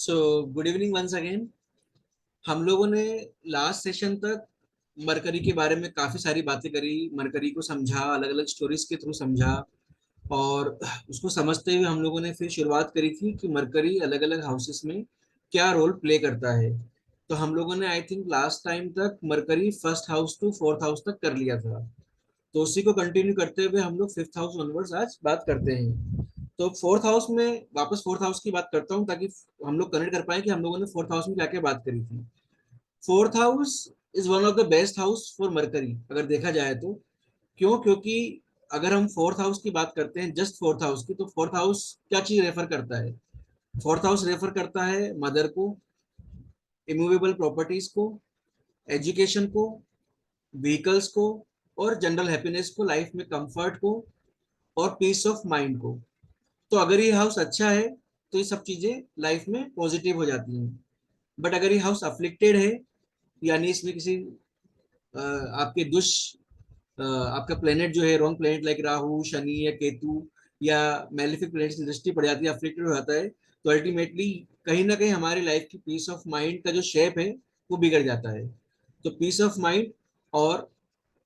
सो good evening once again. हम लोगों ने लास्ट सेशन तक मरकरी के बारे में काफी सारी बातें करी, मरकरी को समझा, अलग अलग स्टोरीज के थ्रू समझा। और उसको समझते हुए हम लोगों ने फिर शुरुआत करी थी कि मरकरी अलग अलग हाउसेस में क्या रोल प्ले करता है। तो हम लोगों ने आई थिंक लास्ट टाइम तक Mercury first house to fourth house तक कर लिया था। तो उसी को कंटिन्यू करते हुए हम लोग फिफ्थ हाउस ऑनवर्ड्स आज बात करते हैं। तो फोर्थ हाउस में वापस फोर्थ हाउस की बात करता हूँ ताकि हम लोग कनेक्ट कर पाए कि हम लोगों ने फोर्थ हाउस में क्या क्या बात करी थी। Fourth house is one of the best house for mercury अगर देखा जाए तो। क्यों? क्योंकि अगर हम फोर्थ हाउस की बात करते हैं, जस्ट फोर्थ हाउस की, तो फोर्थ हाउस क्या चीज रेफर करता है? फोर्थ हाउस रेफर करता है मदर को, इमूवेबल प्रॉपर्टीज को, एजुकेशन को, व्हीकल्स को, और जनरल हैप्पीनेस को, लाइफ में कंफर्ट को, और पीस ऑफ माइंड को। तो अगर ये हाउस अच्छा है तो ये सब चीजें लाइफ में पॉजिटिव हो जाती हैं। बट अगर ये हाउस अफ्लिक्टेड है, यानी इसमें किसी आपके आपका प्लेनेट जो है wrong planet like Rahu, Shani या केतु या मेलिफिक प्लेनेट की दृष्टि पड़ जाती है, अफ्लिक्टेड हो जाता है, तो अल्टीमेटली कहीं ना कहीं हमारी लाइफ की पीस ऑफ माइंड का जो शेप है वो बिगड़ जाता है। तो पीस ऑफ माइंड और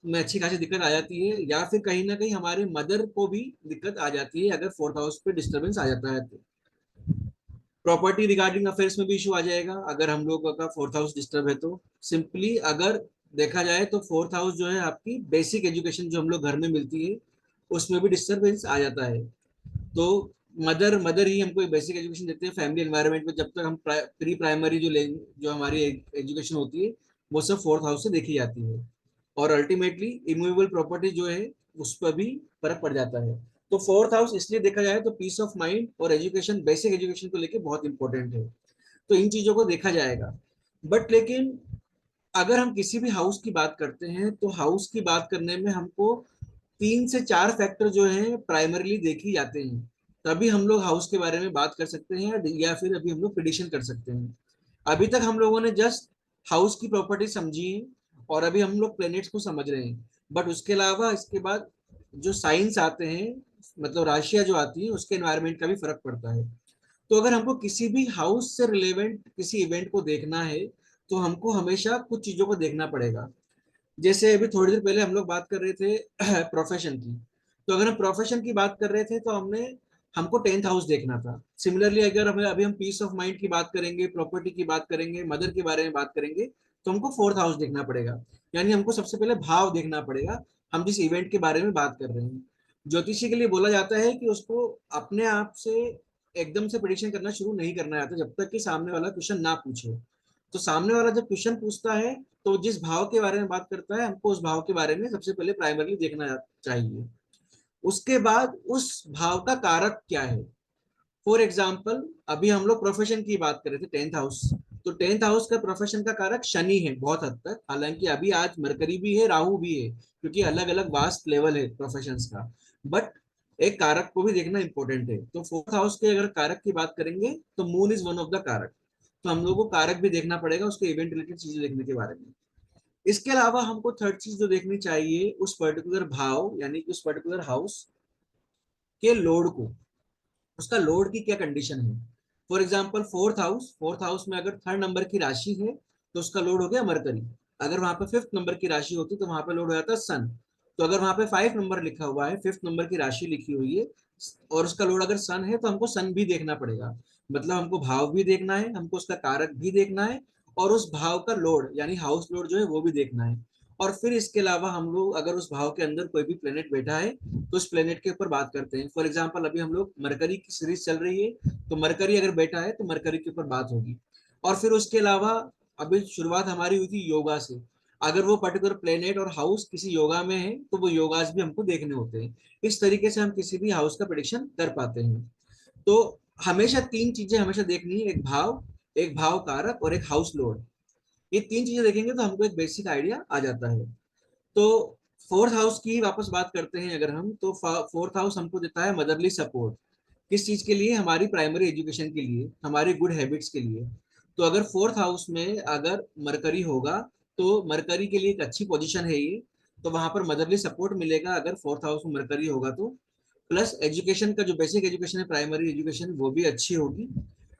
में अच्छी खासी दिक्कत आ जाती है, या फिर कहीं ना कहीं हमारे मदर को भी दिक्कत आ जाती है अगर फोर्थ हाउस पे डिस्टर्बेंस आ जाता है तो। प्रॉपर्टी रिगार्डिंग अफेयर्स में भी इशू आ जाएगा अगर हम लोग का फोर्थ हाउस डिस्टर्ब है तो। सिंपली अगर देखा जाए तो फोर्थ हाउस जो है आपकी बेसिक एजुकेशन जो हम लोग घर में मिलती है उसमें भी डिस्टर्बेंस आ जाता है। तो मदर मदर ही हमको एक बेसिक एजुकेशन देते हैं फैमिली एनवायरनमेंट में। जब तक हम प्री प्राइमरी जो हमारी एजुकेशन होती है वो सब फोर्थ हाउस से देखी जाती है। और अल्टीमेटली इमूवेबल प्रॉपर्टी जो है उस पर भी फर्क पड़ जाता है। तो फोर्थ हाउस इसलिए देखा जाए तो पीस ऑफ माइंड और एजुकेशन, बेसिक एजुकेशन को लेके बहुत इंपॉर्टेंट है। तो इन चीजों को देखा जाएगा। बट लेकिन अगर हम किसी भी हाउस की बात करते हैं तो हाउस की बात करने में हमको 3 से 4 फैक्टर जो है प्राइमरीली देखे जाते हैं। तभी हम लोग हाउस के बारे में बात कर सकते हैं या फिर अभी हम लोग प्रिडिक्शन कर सकते हैं। अभी तक हम लोगों ने जस्ट हाउस की प्रॉपर्टी समझी है और अभी हम लोग प्लैनेट्स को समझ रहे हैं। बट उसके अलावा इसके बाद जो साइंस आते हैं, मतलब राशियां जो आती है, उसके एनवायरनमेंट का भी फर्क पड़ता है। तो अगर हमको किसी भी हाउस से रिलेवेंट किसी इवेंट को देखना है तो हमको हमेशा कुछ चीजों को देखना पड़ेगा। जैसे अभी थोड़ी देर पहले हम लोग बात कर रहे थे प्रोफेशन की। तो अगर हम प्रोफेशन की बात कर रहे थे तो हमको टेंथ हाउस देखना था। सिमिलरली अगर हमें अभी हम पीस ऑफ माइंड की बात करेंगे, प्रॉपर्टी की बात करेंगे, मदर के बारे में बात करेंगे, तो हमको फोर्थ हाउस देखना पड़ेगा। यानी हमको सबसे पहले भाव देखना पड़ेगा हम जिस इवेंट के बारे में बात कर रहे हैं। ज्योतिषी के लिए बोला जाता है कि उसको अपने आप से एकदम से प्रिडिक्शन करना शुरू नहीं करना आता जब तक कि सामने वाला क्वेश्चन ना पूछे। तो सामने वाला जब क्वेश्चन पूछता है तो जिस भाव के बारे में बात करता है हमको उस भाव के बारे में सबसे पहले प्राइमरली देखना चाहिए। उसके बाद उस भाव का कारक क्या है। फॉर एग्जाम्पल अभी हम लोग प्रोफेशन की बात कर रहे थे, टेंथ हाउस। तो टेंथ हाउस का प्रोफेशन का कारक शनि है बहुत हद तक, हालांकि अभी आज मरकरी भी है, राहु भी है, क्योंकि अलग अलग वास्ट लेवल है प्रोफेशंस का। बट एक कारक को भी देखना इंपॉर्टेंट है। तो फोर्थ हाउस के अगर कारक की बात करेंगे तो moon is one of the कारक। तो हम लोगों को कारक भी देखना पड़ेगा उसके इवेंट रिलेटेड चीजें देखने के बारे में। इसके अलावा हमको थर्ड चीज जो देखनी चाहिए उस पर्टिकुलर भाव यानी कि उस पर्टिकुलर हाउस के लोड को, उसका लोड की क्या कंडीशन है। फॉर एग्जाम्पल फोर्थ हाउस में अगर थर्ड नंबर की राशि है तो उसका लोड हो गया मरकरी। अगर वहां पे फिफ्थ नंबर की राशि होती तो वहां पे लोड हो जाता सन। तो अगर वहां पे 5 नंबर लिखा हुआ है, फिफ्थ नंबर की राशि लिखी हुई है और उसका लोड अगर सन है तो हमको सन भी देखना पड़ेगा। मतलब हमको भाव भी देखना है, हमको उसका कारक भी देखना है, और उस भाव का लोड यानी हाउस लोड जो है वो भी देखना है। और फिर इसके अलावा हम लोग अगर उस भाव के अंदर कोई भी प्लेनेट बैठा है तो उस प्लेनेट के ऊपर बात करते हैं। फॉर एग्जाम्पल अभी हम लोग मरकरी की सीरीज चल रही है, तो मरकरी अगर बैठा है तो मरकरी के ऊपर बात होगी। और फिर उसके अलावा अभी शुरुआत हमारी हुई थी योगा से। अगर वो पर्टिकुलर प्लेनेट और हाउस किसी योगा में है तो वो योगास भी हमको देखने होते हैं। इस तरीके से हम किसी भी हाउस का प्रेडिक्शन कर पाते हैं। तो हमेशा 3 चीजें हमेशा देखनी है, एक भाव कारक और एक हाउस लोड। ये 3 चीजें देखेंगे तो हमको एक बेसिक आइडिया आ जाता है। तो फोर्थ हाउस की वापस बात करते हैं अगर हम, तो फोर्थ हाउस हमको देता है मदरली सपोर्ट। किस चीज के लिए? हमारी प्राइमरी एजुकेशन के लिए, हमारी गुड हैबिट्स के लिए। तो अगर फोर्थ हाउस में अगर मरकरी होगा तो मरकरी के लिए एक अच्छी पोजीशन है ये। तो वहां पर मदरली सपोर्ट मिलेगा अगर फोर्थ हाउस में मरकरी होगा तो। प्लस एजुकेशन का जो बेसिक एजुकेशन है, प्राइमरी एजुकेशन, वो भी अच्छी होगी।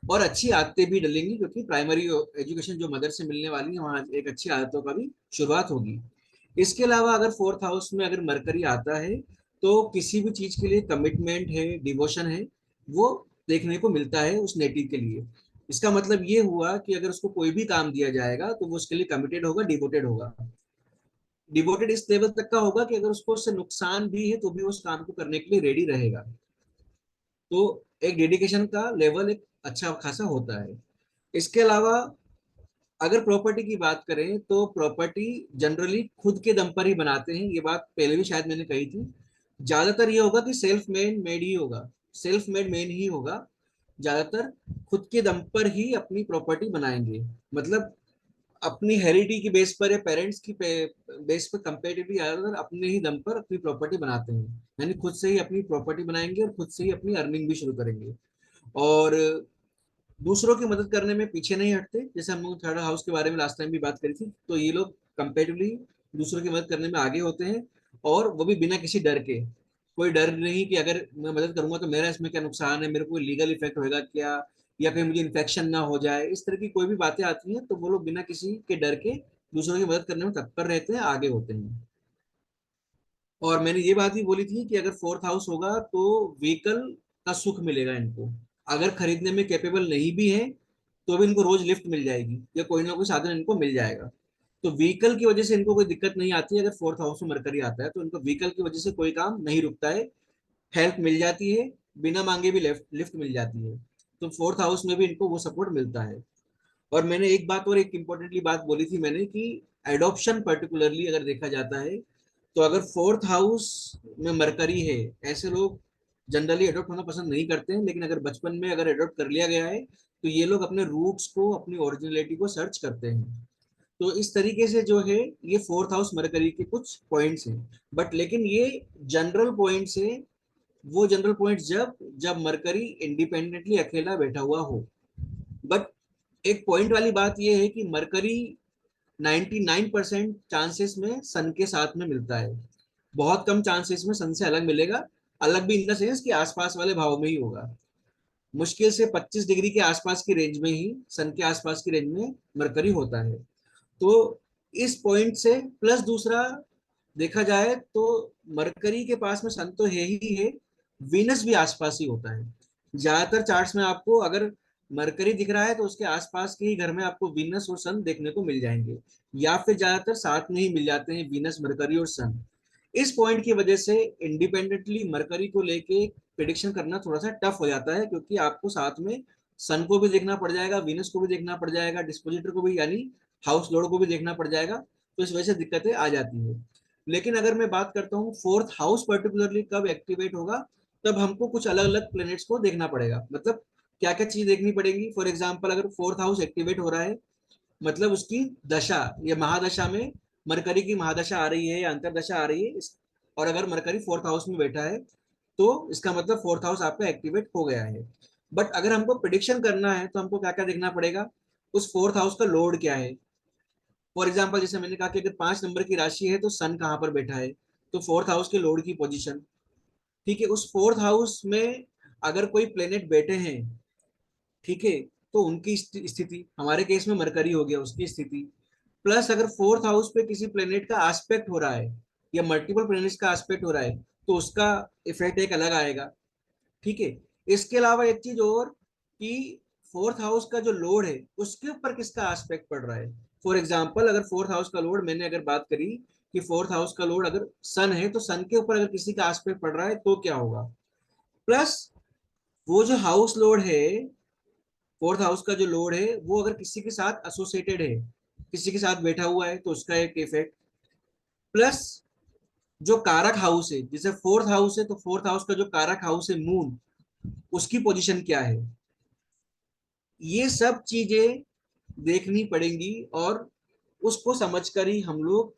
और अच्छी आदतें भी डलेंगी, क्योंकि प्राइमरी एजुकेशन जो मदर से मिलने वाली है वहाँ एक अच्छी आदतों का भी शुरुआत होगी। इसके अलावा अगर फोर्थ हाउस में अगर मरकरी आता है तो किसी भी चीज के लिए कमिटमेंट है, डिवोशन है, वो देखने को मिलता है उस नेटिव के लिए। इसका मतलब ये हुआ कि अगर उसको कोई भी काम दिया जाएगा तो वो उसके लिए कमिटेड होगा, डिवोटेड होगा। डिवोटेड इस लेवल तक का होगा कि अगर उसको उससे नुकसान भी है तो भी उस काम को करने के लिए रेडी रहेगा। तो एक डेडिकेशन का लेवल एक अच्छा खासा होता है। इसके अलावा अगर प्रॉपर्टी की बात करें तो प्रॉपर्टी जनरली खुद के दम पर ही बनाते हैं, ये बात पहले भी शायद मैंने कही थी। ज्यादातर ये होगा कि सेल्फ मेड मेड ही होगा, सेल्फ मेड मैन ही होगा। ज्यादातर खुद के दम पर ही अपनी प्रॉपर्टी बनाएंगे। मतलब अपनी हेरिडिटी की बेस पर या पेरेंट्स की बेस पर कंपेरेटिवली ज्यादातर अपने ही दम पर अपनी प्रॉपर्टी बनाते हैं। यानी खुद से ही अपनी प्रॉपर्टी बनाएंगे और खुद से ही अपनी अर्निंग भी शुरू करेंगे। और दूसरों की मदद करने में पीछे नहीं हटते। जैसे हम लोग थर्ड हाउस के बारे में लास्ट टाइम भी बात करी थी, तो ये लोग कंपेरेटिवली दूसरों की मदद करने में आगे होते हैं। और वो भी बिना किसी डर के। कोई डर नहीं कि अगर मैं मदद करूंगा तो मेरा इसमें क्या नुकसान है, मेरे को लीगल इफेक्ट होएगा क्या, या कहीं मुझे इन्फेक्शन ना हो जाए, इस तरह की कोई भी बातें आती हैं तो वो लोग बिना किसी के डर के दूसरों की मदद करने में तत्पर रहते हैं, आगे होते हैं। और मैंने ये बात भी बोली थी कि अगर फोर्थ हाउस होगा तो व्हीकल का सुख मिलेगा इनको। अगर खरीदने में कैपेबल नहीं भी है तो भी इनको रोज लिफ्ट मिल जाएगी या कोई ना कोई साधन इनको मिल जाएगा। तो व्हीकल की वजह से इनको कोई दिक्कत नहीं आती है। अगर फोर्थ हाउस में मरकरी आता है तो इनको व्हीकल की वजह से कोई काम नहीं रुकता है, हेल्प मिल जाती है, बिना मांगे भी लिफ्ट लिफ्ट मिल जाती है। तो फोर्थ हाउस में भी इनको वो सपोर्ट मिलता है। और मैंने एक बात और एक इम्पोर्टेंटली बात बोली थी मैंने कि एडॉप्शन पर्टिकुलरली अगर देखा जाता है तो अगर फोर्थ हाउस में मरकरी है, ऐसे लोग जनरली अडॉप्ट होना पसंद नहीं करते हैं, लेकिन अगर बचपन में अगर अडॉप्ट कर लिया गया है तो ये लोग अपने रूट्स को, अपनी ओरिजिनलिटी को सर्च करते हैं। तो इस तरीके से जो है ये फोर्थ हाउस मरकरी के कुछ पॉइंट्स हैं। बट लेकिन ये जनरल पॉइंट्स है, वो जनरल पॉइंट्स जब जब मरकरी इंडिपेंडेंटली अकेला बैठा हुआ हो। बट एक पॉइंट वाली बात ये है कि मरकरी 99% चांसेस में सन के साथ में मिलता है। बहुत कम चांसेस में सन से अलग मिलेगा। अलग भी इन द सेंस कि आसपास वाले भाव में ही होगा। मुश्किल से 25 डिग्री के आसपास की रेंज में ही, सन के आसपास की रेंज में मरकरी होता है। तो इस पॉइंट से प्लस दूसरा देखा जाए तो मरकरी के पास में सन तो है ही है, वीनस भी आसपास ही होता है। ज्यादातर चार्ट्स में आपको अगर मरकरी दिख रहा है तो उसके आसपास के ही घर में आपको वीनस और सन देखने को मिल जाएंगे, या फिर ज्यादातर साथ में ही मिल जाते हैं वीनस, मरकरी और सन। इस पॉइंट की वजह से इंडिपेंडेंटली मरकरी को लेके प्रिडिक्शन करना थोड़ा सा टफ हो जाता है, क्योंकि आपको साथ में सन को भी देखना पड़ जाएगा, वीनस को भी देखना पड़ जाएगा, डिस्पोजिटर को भी यानी हाउस लोड को भी देखना पड़ जाएगा। तो इस वजह से दिक्कतें आ जाती है। लेकिन अगर मैं बात करता हूँ फोर्थ हाउस पर्टिकुलरली कब एक्टिवेट होगा, तब हमको कुछ अलग अलग प्लेनेट्स को देखना पड़ेगा। मतलब क्या क्या चीज देखनी पड़ेगी। फॉर एग्जाम्पल अगर फोर्थ हाउस एक्टिवेट हो रहा है, मतलब उसकी दशा या महादशा में मरकरी की महादशा आ रही है या अंतरदशा आ रही है और अगर मरकरी फोर्थ हाउस में बैठा है तो इसका मतलब फोर्थ हाउस आपका एक्टिवेट हो गया है। बट अगर हमको प्रिडिक्शन करना है तो हमको क्या क्या देखना पड़ेगा, उस फोर्थ हाउस का लोड क्या है। फॉर एग्जाम्पल जैसे मैंने कहा कि अगर 5 नंबर की राशि है तो सन कहाँ पर बैठा है, तो फोर्थ हाउस के लोड की पोजीशन। ठीक है, उस फोर्थ हाउस में अगर कोई प्लेनेट बैठे हैं, ठीक है, तो उनकी स्थिति, हमारे केस में मरकरी हो गया, उसकी स्थिति। प्लस अगर फोर्थ हाउस पे किसी प्लेनेट का एस्पेक्ट हो रहा है या मल्टीपल प्लेनेट्स का एस्पेक्ट हो रहा है तो उसका इफेक्ट एक अलग आएगा। ठीक है। इसके अलावा एक चीज और कि फोर्थ हाउस का जो लोड है उसके ऊपर किसका एस्पेक्ट पड़ रहा है। फॉर एग्जाम्पल अगर फोर्थ हाउस का लोड, मैंने अगर बात करी कि फोर्थ हाउस का लोड अगर सन है तो सन के ऊपर अगर किसी का एस्पेक्ट पड़ रहा है तो क्या होगा। प्लस वो जो हाउस लोड है, फोर्थ हाउस का जो लोड है वो अगर किसी के साथ एसोसिएटेड है, किसी के साथ बैठा हुआ है तो उसका एक इफेक्ट। प्लस जो कारक हाउस है, जैसे फोर्थ हाउस है तो फोर्थ हाउस का जो कारक हाउस है मून, उसकी पोजीशन क्या है। ये सब चीजें देखनी पड़ेंगी और उसको समझकर ही हम लोग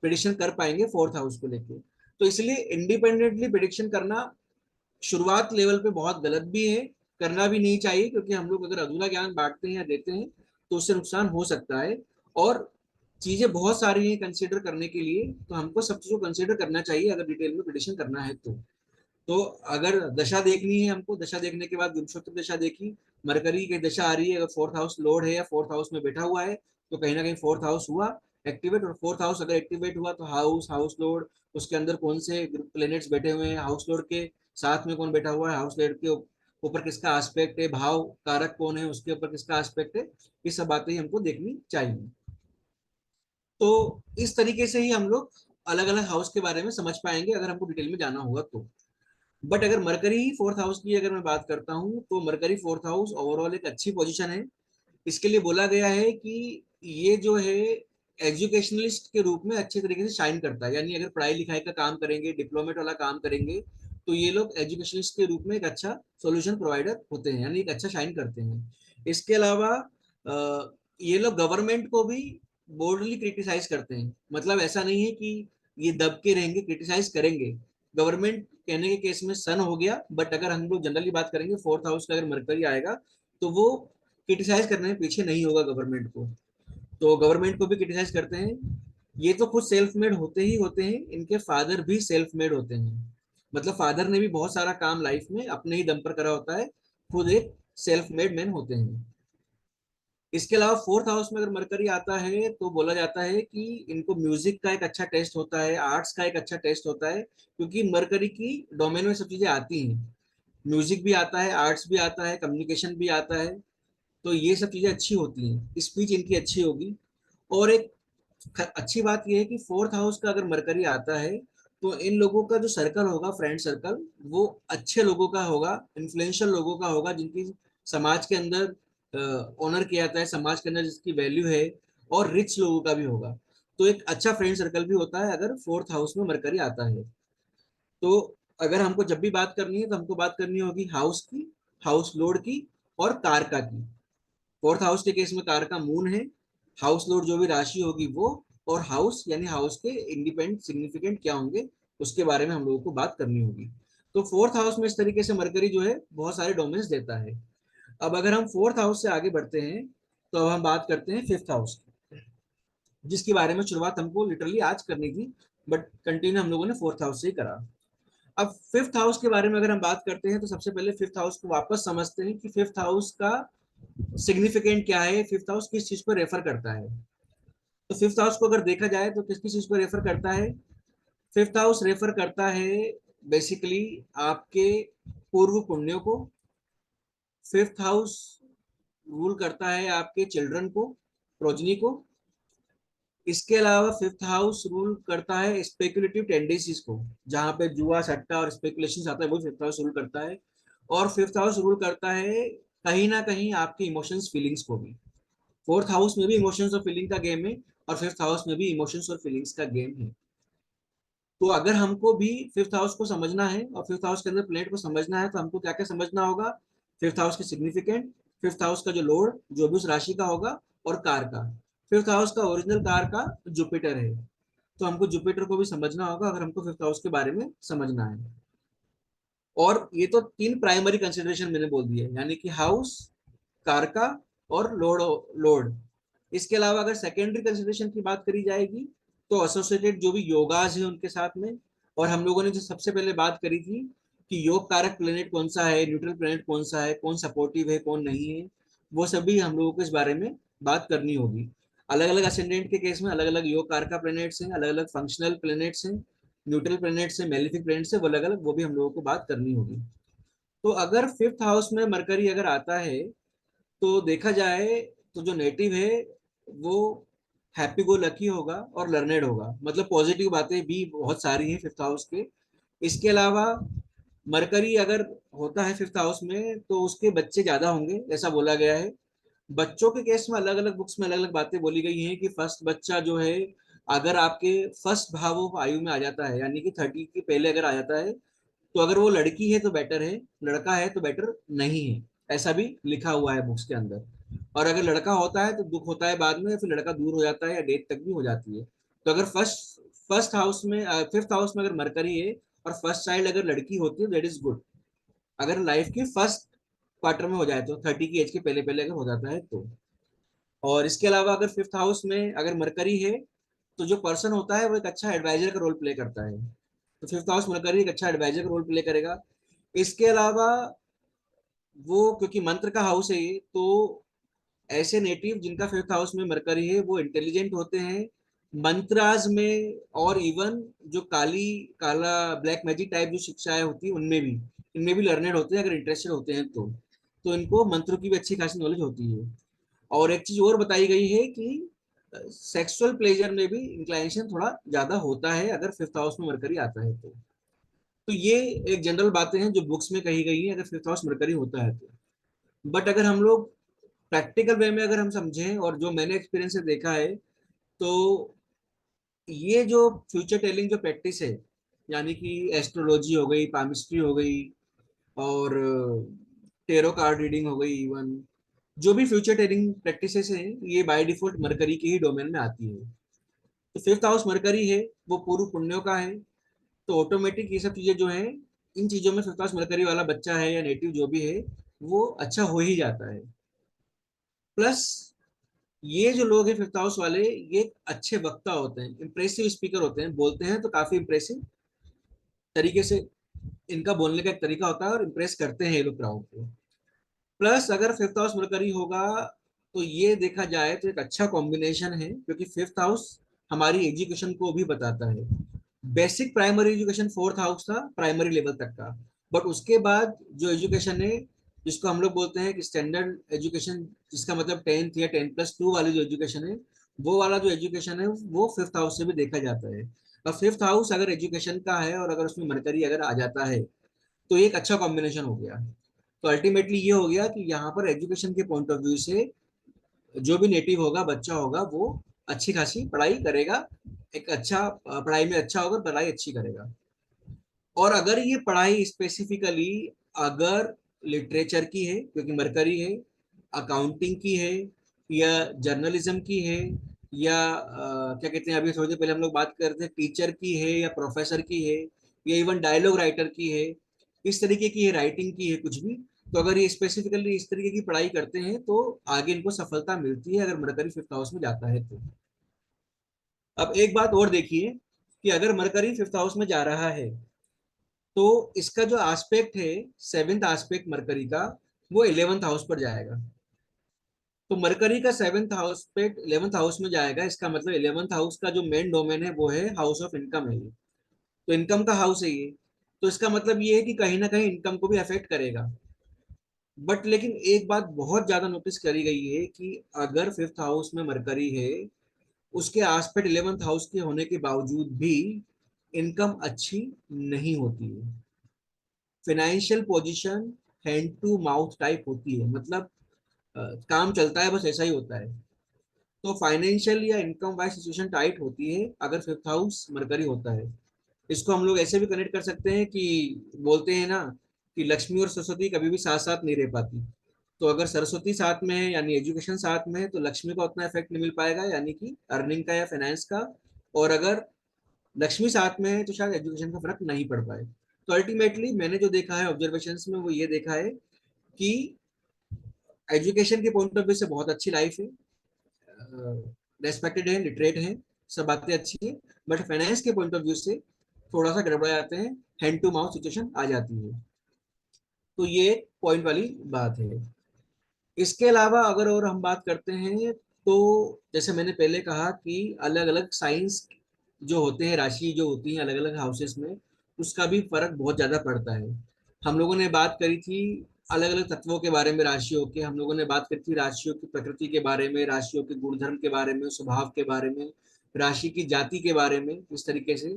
प्रिडिक्शन कर पाएंगे फोर्थ हाउस को लेके। तो इसलिए इंडिपेंडेंटली प्रिडिक्शन करना शुरुआत लेवल पे बहुत गलत भी है, करना भी नहीं चाहिए, क्योंकि हम लोग अगर अधूरा ज्ञान बांटते हैं या देते हैं तो उससे नुकसान हो सकता है। और चीजें बहुत सारी हैं कंसीडर करने के लिए, तो हमको सब चीजों को कंसीडर करना चाहिए अगर डिटेल में प्रिडिक्शन करना है तो। तो अगर दशा देखनी है हमको, दशा देखने के बाद गुणसूत्र दशा देखी, मरकरी की दशा आ रही है, अगर फोर्थ हाउस लोड है या फोर्थ हाउस में बैठा हुआ है, तो कहीं ना कहीं फोर्थ हाउस हुआ एक्टिवेट। और फोर्थ हाउस अगर एक्टिवेट हुआ तो हाउस हाउस लोड, उसके अंदर कौन से प्लेनेट्स बैठे हुए हैं, हाउस लोड के साथ में कौन बैठा हुआ है, हाउस लोड के ऊपर किसका एस्पेक्ट है, भाव कारक कौन है उसके ऊपर किसका एस्पेक्ट है, ये सब बातें ही हमको देखनी चाहिए। तो इस तरीके से ही हम लोग अलग अलग हाउस के बारे में समझ पाएंगे अगर हमको डिटेल में जाना होगा तो। बट अगर मरकरी ही फोर्थ हाउस की अगर मैं बात करता हूँ, तो मरकरी फोर्थ हाउस ओवरऑल एक अच्छी पोजीशन है। इसके लिए बोला गया है कि ये जो है एजुकेशनलिस्ट के रूप में अच्छे तरीके से शाइन करता है, यानी अगर पढ़ाई लिखाई का काम करेंगे, डिप्लोमेट वाला काम करेंगे, तो ये लोग एजुकेशनलिस्ट के रूप में एक अच्छा सॉल्यूशन प्रोवाइडर होते हैं, यानी एक अच्छा शाइन करते हैं। इसके अलावा ये लोग गवर्नमेंट को भी बोल्डली क्रिटिसाइज करते हैं, मतलब ऐसा नहीं है कि ये दब के रहेंगे, क्रिटिसाइज करेंगे। गवर्नमेंट कहने के केस में सन हो गया, बट अगर हम लोग जनरली बात करेंगे फोर्थ हाउस का अगर मरकरी आएगा, तो वो क्रिटिसाइज करने में पीछे नहीं होगा गवर्नमेंट को। तो गवर्नमेंट को भी क्रिटिसाइज करते हैं। ये तो खुद सेल्फ मेड होते ही होते हैं, इनके फादर भी सेल्फ मेड होते हैं, मतलब फादर ने भी बहुत सारा काम लाइफ में अपने ही दम पर करा होता है, खुद एक सेल्फ मेड मैन होते हैं। इसके अलावा फोर्थ हाउस में अगर मरकरी आता है तो बोला जाता है कि इनको म्यूजिक का एक अच्छा टेस्ट होता है, आर्ट्स का एक अच्छा टेस्ट होता है, क्योंकि मरकरी की डोमेन में सब चीजें आती हैं, म्यूजिक भी आता है, आर्ट्स भी आता है, कम्युनिकेशन भी आता है। तो ये सब चीजें अच्छी होती हैं, स्पीच इनकी अच्छी होगी। और एक अच्छी बात यह है कि फोर्थ हाउस का अगर मरकरी आता है, तो इन लोगों का जो सर्कल होगा, फ्रेंड सर्कल, वो अच्छे लोगों का होगा, इन्फ्लुएंशियल लोगों का होगा, जिनकी समाज के अंदर ऑनर किया जाता है, समाज के अंदर जिसकी वैल्यू है, और रिच लोगों का भी होगा। तो एक अच्छा फ्रेंड सर्कल भी होता है अगर फोर्थ हाउस में मरकरी आता है। तो अगर हमको जब भी बात करनी है तो हमको बात करनी होगी हाउस की, हाउस लोड की, और कारका की। फोर्थ हाउस के केस में कार का मून है, हाउस लोड जो भी राशि होगी वो, और हाउस यानी हाउस के इंडिपेंडेंट सिग्निफिकेंट क्या होंगे उसके बारे में हम लोगों को बात करनी होगी। तो फोर्थ हाउस में इस तरीके से मरकरी जो है बहुत सारे डोमेन्स देता है। अब अगर हम फोर्थ हाउस से आगे बढ़ते हैं, तो अब हम बात करते हैं फिफ्थ हाउस की, जिसके बारे में शुरुआत हमको लिटरली आज करनी थी, बट कंटिन्यू हम लोगों ने फोर्थ हाउस से ही करा। अब फिफ्थ हाउस के बारे में अगर हम बात करते हैं, तो सबसे पहले फिफ्थ हाउस को वापस समझते हैं कि फिफ्थ हाउस का सिग्निफिकेंट क्या है, फिफ्थ हाउस किस चीज को रेफर करता है। तो फिफ्थ हाउस को अगर देखा जाए तो किस किस चीज को रेफर करता है, फिफ्थ हाउस रेफर करता है बेसिकली आपके पूर्व पुण्यों को। फिफ्थ हाउस रूल करता है आपके चिल्ड्रन को, प्रोजनी को। इसके अलावा फिफ्थ हाउस रूल करता है स्पेकुलेटिव टेंडेंसीज को, जहां पे जुआ सट्टा और स्पेकुलेशन आता है, वो फिफ्थ हाउस रूल करता है। और फिफ्थ हाउस रूल करता है कहीं ना कहीं आपके इमोशंस फीलिंग्स को भी। फोर्थ हाउस में भी इमोशंस और फीलिंग का गेम है, और फिफ्थ हाउस में भी इमोशंस और फीलिंग्स का गेम है। तो अगर हमको भी फिफ्थ हाउस को समझना है और फिफ्थ हाउस के अंदर प्लेनेट को समझना है, तो हमको क्या क्या समझना होगा, फिफ्थ हाउस के सिग्निफिकेंट, फिफ्थ हाउस का जो लॉर्ड जो भी उस राशि का होगा, और कार का। फिफ्थ हाउस का ओरिजिनल कार का जुपिटर है, तो हमको जुपिटर को भी समझना होगा अगर हमको फिफ्थ हाउस के बारे में समझना है। और ये तो तीन प्राइमरी कंसिडरेशन मैंने बोल दिए, यानी कि हाउस, कारका, और लॉर्ड। लॉर्ड इसके अलावा अगर सेकेंडरी कंसिडरेशन की बात करी जाएगी, तो एसोसिएटेड जो भी योगाज है उनके साथ में। और हम लोगों ने जो सबसे पहले बात करी थी कि योग कारक प्लेनेट कौन सा है, न्यूट्रल प्लेनेट कौन सा है, कौन सपोर्टिव है कौन नहीं है, वो सभी हम लोगों को इस बारे में बात करनी होगी। अलग अलग असेंडेंट के केस में अलग अलग योग कारका प्लेनेट्स हैं, अलग अलग फंक्शनल प्लेनेट्स हैं, न्यूट्रल प्लेनेट्स हैं, मेलिफिक प्लेनेट्स हैं, वो अलग अलग, वो भी हम लोगों को बात करनी होगी। तो अगर फिफ्थ हाउस में मरकरी अगर आता है, तो देखा जाए तो जो नेटिव है वो हैप्पी गो लकी होगा और लर्नेड होगा, मतलब पॉजिटिव बातें भी बहुत सारी हैं फिफ्थ हाउस के। इसके अलावा मरकरी अगर होता है फिफ्थ हाउस में, तो उसके बच्चे ज्यादा होंगे ऐसा बोला गया है। बच्चों के केस में अलग अलग बुक्स में अलग अलग बातें बोली गई हैं कि फर्स्ट बच्चा जो है, अगर आपके फर्स्ट भाव आयु में आ जाता है, यानी कि 30 के पहले अगर आ जाता है, तो अगर वो लड़की है तो बेटर है, लड़का है तो बेटर नहीं है, ऐसा भी लिखा हुआ है बुक्स के अंदर। और अगर लड़का होता है तो दुख होता है बाद में, फिर लड़का दूर हो जाता है या डेथ तक भी हो जाती है। तो अगर फर्स्ट फर्स्ट हाउस में फिफ्थ हाउस में अगर मरकरी है और फर्स्ट चाइल्ड अगर लड़की होती है, दैट इज गुड। अगर लाइफ की फर्स्ट क्वार्टर में हो जाए तो 30 की एज के पहले पहले अगर हो जाता है तो। और इसके अलावा अगर फिफ्थ हाउस में अगर मरकरी है, तो जो पर्सन होता है वो एक अच्छा एडवाइजर का रोल प्ले करता है। तो फिफ्थ हाउस मरकरी एक अच्छा एडवाइजर का रोल प्ले करेगा। इसके अलावा वो क्योंकि मंत्र का हाउस है ये, तो ऐसे नेटिव जिनका फिफ्थ हाउस में मरकरी है वो इंटेलिजेंट होते हैं मंत्राज में, और इवन जो काला ब्लैक मैजिक टाइप जो शिक्षाएं होती है उनमें भी, इनमें भी लर्नेड होते हैं अगर इंटरेस्टेड होते हैं तो इनको मंत्रों की भी अच्छी खासी नॉलेज होती है। और एक चीज और बताई गई है कि सेक्सुअल प्लेजर में भी इंक्लाइनेशन थोड़ा ज्यादा होता है अगर फिफ्थ हाउस में मरकरी आता है तो ये एक जनरल बातें हैं जो बुक्स में कही गई है अगर फिफ्थ हाउस मरकरी होता है तो। बट अगर हम लोग प्रैक्टिकल वे में अगर हम समझें और जो मैंने एक्सपीरियंस से देखा है, तो ये जो फ्यूचर टेलिंग जो प्रैक्टिस है, यानी कि एस्ट्रोलॉजी हो गई, पामिस्ट्री हो गई, और टेरो कार्ड रीडिंग हो गई, इवन जो भी फ्यूचर टेलिंग प्रैक्टिसेस हैं ये बाय डिफॉल्ट मरकरी के ही डोमेन में आती है। तो फिफ्थ हाउस मरकरी है, वो पूर्व पुण्यों का है, तो ऑटोमेटिक ये सब चीजें जो है, इन चीजों में फिफ्थ हाउस मरकरी वाला बच्चा है या नेटिव जो भी है वो अच्छा हो ही जाता है। प्लस ये जो लोग हैं फिफ्थ हाउस वाले, ये अच्छे वक्ता होते हैं, इंप्रेसिव स्पीकर होते हैं, बोलते हैं तो काफी इंप्रेसिव तरीके से इनका बोलने का एक तरीका होता है और इम्प्रेस करते हैं ये लोग क्राउड को। प्लस अगर फिफ्थ हाउस मरकरी होगा तो ये देखा जाए तो एक अच्छा कॉम्बिनेशन है, क्योंकि फिफ्थ हाउस हमारी एजुकेशन को भी बताता है। Basic primary education fourth house था प्राइमरी लेवल तक का, बट उसके बाद जो एजुकेशन है जिसको हम लोग बोलते हैं कि स्टैंडर्ड एजुकेशन, जिसका मतलब 10th या 10+2 वाली जो एजुकेशन है, वो वाला जो एजुकेशन है वो फिफ्थ हाउस से भी देखा जाता है। अब फिफ्थ हाउस अगर एजुकेशन का है और अगर उसमें मरकरी अगर आ जाता है तो ये एक अच्छा कॉम्बिनेशन हो गया। तो अल्टीमेटली ये हो गया कि यहाँ पर एजुकेशन के पॉइंट ऑफ व्यू से जो भी नेटिव होगा बच्चा होगा वो अच्छी खासी पढ़ाई करेगा, एक अच्छा पढ़ाई में अच्छा होगा, पढ़ाई अच्छी करेगा। और अगर ये पढ़ाई स्पेसिफिकली अगर लिटरेचर की है, क्योंकि मरकरी है, अकाउंटिंग की है, या जर्नलिज्म की है, या क्या कहते हैं, अभी थोड़ी देर पहले हम लोग बात कर रहे थे टीचर की है या प्रोफेसर की है, या इवन डायलॉग राइटर की है, इस तरीके की है, राइटिंग की है, कुछ भी, तो अगर ये स्पेसिफिकली इस तरीके की पढ़ाई करते हैं तो आगे इनको सफलता मिलती है अगर मरकरी फिफ्थ हाउस में जाता है तो। अब एक बात और देखिए कि अगर मरकरी फिफ्थ हाउस में जा रहा है तो इसका जो एस्पेक्ट है, सेवेंथ एस्पेक्ट मरकरी का, वो 11th हाउस पर जाएगा। तो मरकरी का सेवेंथ हाउस पे 11th हाउस में जाएगा, इसका मतलब 11th हाउस का जो मेन डोमेन है वो है हाउस ऑफ इनकम है ये, तो इनकम का हाउस है ये। तो इसका मतलब ये है कि कहीं ना कहीं इनकम को भी अफेक्ट करेगा। बट लेकिन एक बात बहुत ज्यादा नोटिस करी गई है कि अगर फिफ्थ हाउस में मरकरी है, उसके एस्पेक्ट 11th हाउस के होने के बावजूद भी इनकम अच्छी नहीं होती है। Financial position hand to mouth type होती है, मतलब काम चलता है बस, ऐसा ही होता है। तो फाइनेंशियल या इनकम वाइज सिचुएशन टाइट होती है अगर फिफ्थ हाउस मरकरी होता है। इसको हम लोग ऐसे भी कनेक्ट कर सकते हैं कि बोलते हैं ना कि लक्ष्मी और सरस्वती कभी भी साथ साथ नहीं रह पाती। तो अगर सरस्वती साथ में है यानी एजुकेशन साथ में है तो लक्ष्मी का उतना इफेक्ट नहीं मिल पाएगा, यानी कि अर्निंग का या फाइनेंस का। और अगर लक्ष्मी साथ में है तो शायद एजुकेशन का फर्क नहीं पड़ पाए। तो अल्टीमेटली मैंने जो देखा है ऑब्जर्वेशंस में वो ये देखा है कि एजुकेशन के पॉइंट ऑफ व्यू से बहुत अच्छी लाइफ है, रेस्पेक्टेड है, लिटरेट है, सब बातें अच्छी है। बट फाइनेंस के पॉइंट ऑफ व्यू से थोड़ा सा गड़बड़ा जाते हैं, हैंड टू माउथ सिचुएशन आ जाती है। तो ये पॉइंट वाली बात है। इसके अलावा अगर और हम बात करते हैं तो जैसे मैंने पहले कहा कि अलग अलग साइंस जो होते हैं, राशि जो होती हैं अलग अलग हाउसेस में, उसका भी फर्क बहुत ज्यादा पड़ता है। हम लोगों ने बात करी थी अलग अलग तत्वों के बारे में राशियों के, हम लोगों ने बात करी थी राशियों की प्रकृति के बारे में, राशियों के गुणधर्म के बारे में, स्वभाव के बारे में, राशि की जाति के बारे में, इस तरीके से।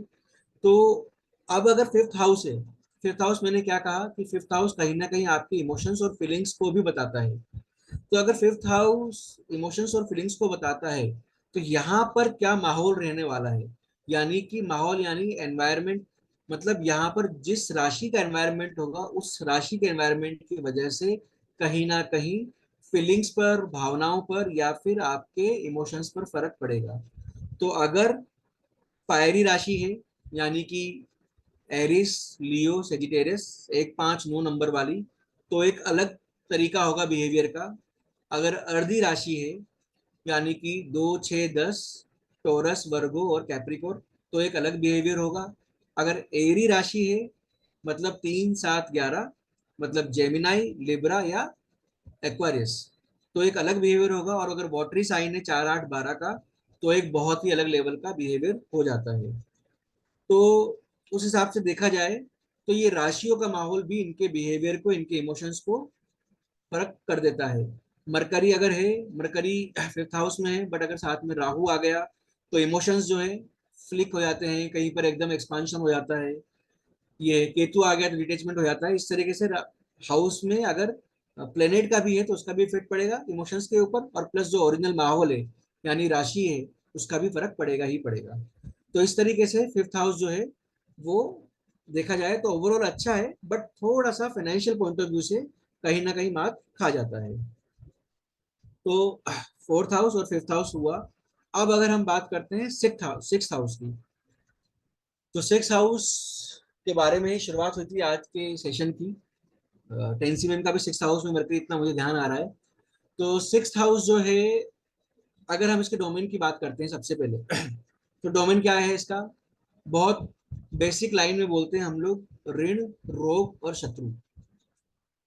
तो अब अगर फिफ्थ हाउस है, फिफ्थ हाउस मैंने क्या कहा कि फिफ्थ हाउस कहीं ना कहीं आपकी इमोशंस और फीलिंग्स को भी बताता है। तो अगर फिफ्थ हाउस इमोशंस और फीलिंग्स को बताता है तो यहाँ पर क्या माहौल रहने वाला है, यानी कि माहौल यानी एनवायरनमेंट, मतलब यहाँ पर जिस राशि का एनवायरनमेंट होगा उस राशि के एनवायरनमेंट की वजह से कहीं ना कहीं फीलिंग्स पर, भावनाओं पर, या फिर आपके इमोशंस पर फर्क पड़ेगा। तो अगर फायरी राशि है, यानी कि एरिस, लियो, सेजिटेरियस, 1, 5, 9 नंबर वाली, तो एक अलग तरीका होगा बिहेवियर का। अगर अर्धी राशि है, यानी कि 2, 6, 10, टोरस, वर्गो और कैप्रिकॉर्न, तो एक अलग बिहेवियर होगा। अगर एरी राशि है मतलब 3 7 11, मतलब जेमिनाई, लिब्रा या एक्वारियस, तो एक अलग बिहेवियर होगा। और अगर वॉटरी साइन है 4 8 12 का, तो एक बहुत ही अलग लेवल का बिहेवियर हो जाता है। तो उस हिसाब से देखा जाए तो ये राशियों का माहौल भी इनके बिहेवियर को, इनके इमोशंस को फर्क कर देता है। मरकरी अगर है, मरकरी फिफ्थ हाउस में है, बट अगर साथ में राहु आ गया तो इमोशंस जो है फ्लिक हो जाते हैं, कहीं पर एकदम एक्सपांशन हो जाता है। ये केतु आ गया तो डिटेचमेंट हो जाता है। इस तरीके से हाउस में अगर प्लेनेट का भी है तो उसका भी इफेक्ट पड़ेगा इमोशंस के ऊपर, और प्लस जो ओरिजिनल माहौल है यानी राशि है उसका भी फर्क पड़ेगा ही पड़ेगा। तो इस तरीके से फिफ्थ हाउस जो है वो देखा जाए तो ओवरऑल अच्छा है, बट थोड़ा सा फाइनेंशियल पॉइंट ऑफ व्यू से कहीं ना कहीं मात खा जाता है। तो फोर्थ हाउस और फिफ्थ हाउस हुआ। अब अगर हम बात करते हैं सिक्स हाउस की, तो सिक्स हाउस के बारे में ही शुरुआत हुई थी आज के सेशन की। टेंसी मैम का भी सिक्स हाउस में मरकरी, इतना मुझे ध्यान आ रहा है। तो सिक्स हाउस जो है, अगर हम इसके डोमेन की बात करते हैं सबसे पहले तो डोमेन क्या है इसका, बहुत बेसिक लाइन में बोलते हैं हम लोग, ऋण, रोग और शत्रु।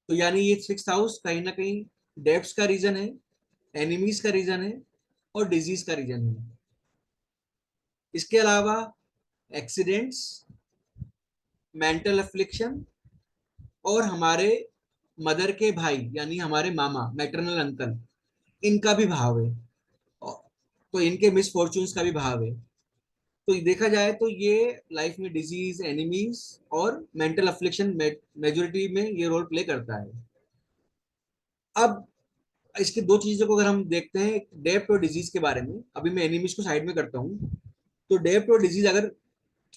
तो यानी ये सिक्स हाउस कहीं ना कहीं डेब्ट्स का रीजन है, एनिमीज का रीजन है और डिजीज का रीजन है। इसके अलावा एक्सीडेंट्स, मेंटल अफ्लिक्शन और हमारे मदर के भाई यानी हमारे मामा, मैटरनल अंकल, इनका भी भाव है। तो इनके मिसफॉर्चून्स का भी भाव है। तो देखा जाए तो ये लाइफ में डिजीज, एनिमीज और मेंटल अफ्लिक्शन मेजोरिटी में ये रोल प्ले करता है। अब इसकी दो चीजों को अगर हम देखते हैं, डेप्थ और डिजीज के बारे में, अभी मैं एनिमीज को साइड में करता हूँ। तो डेप्थ और डिजीज अगर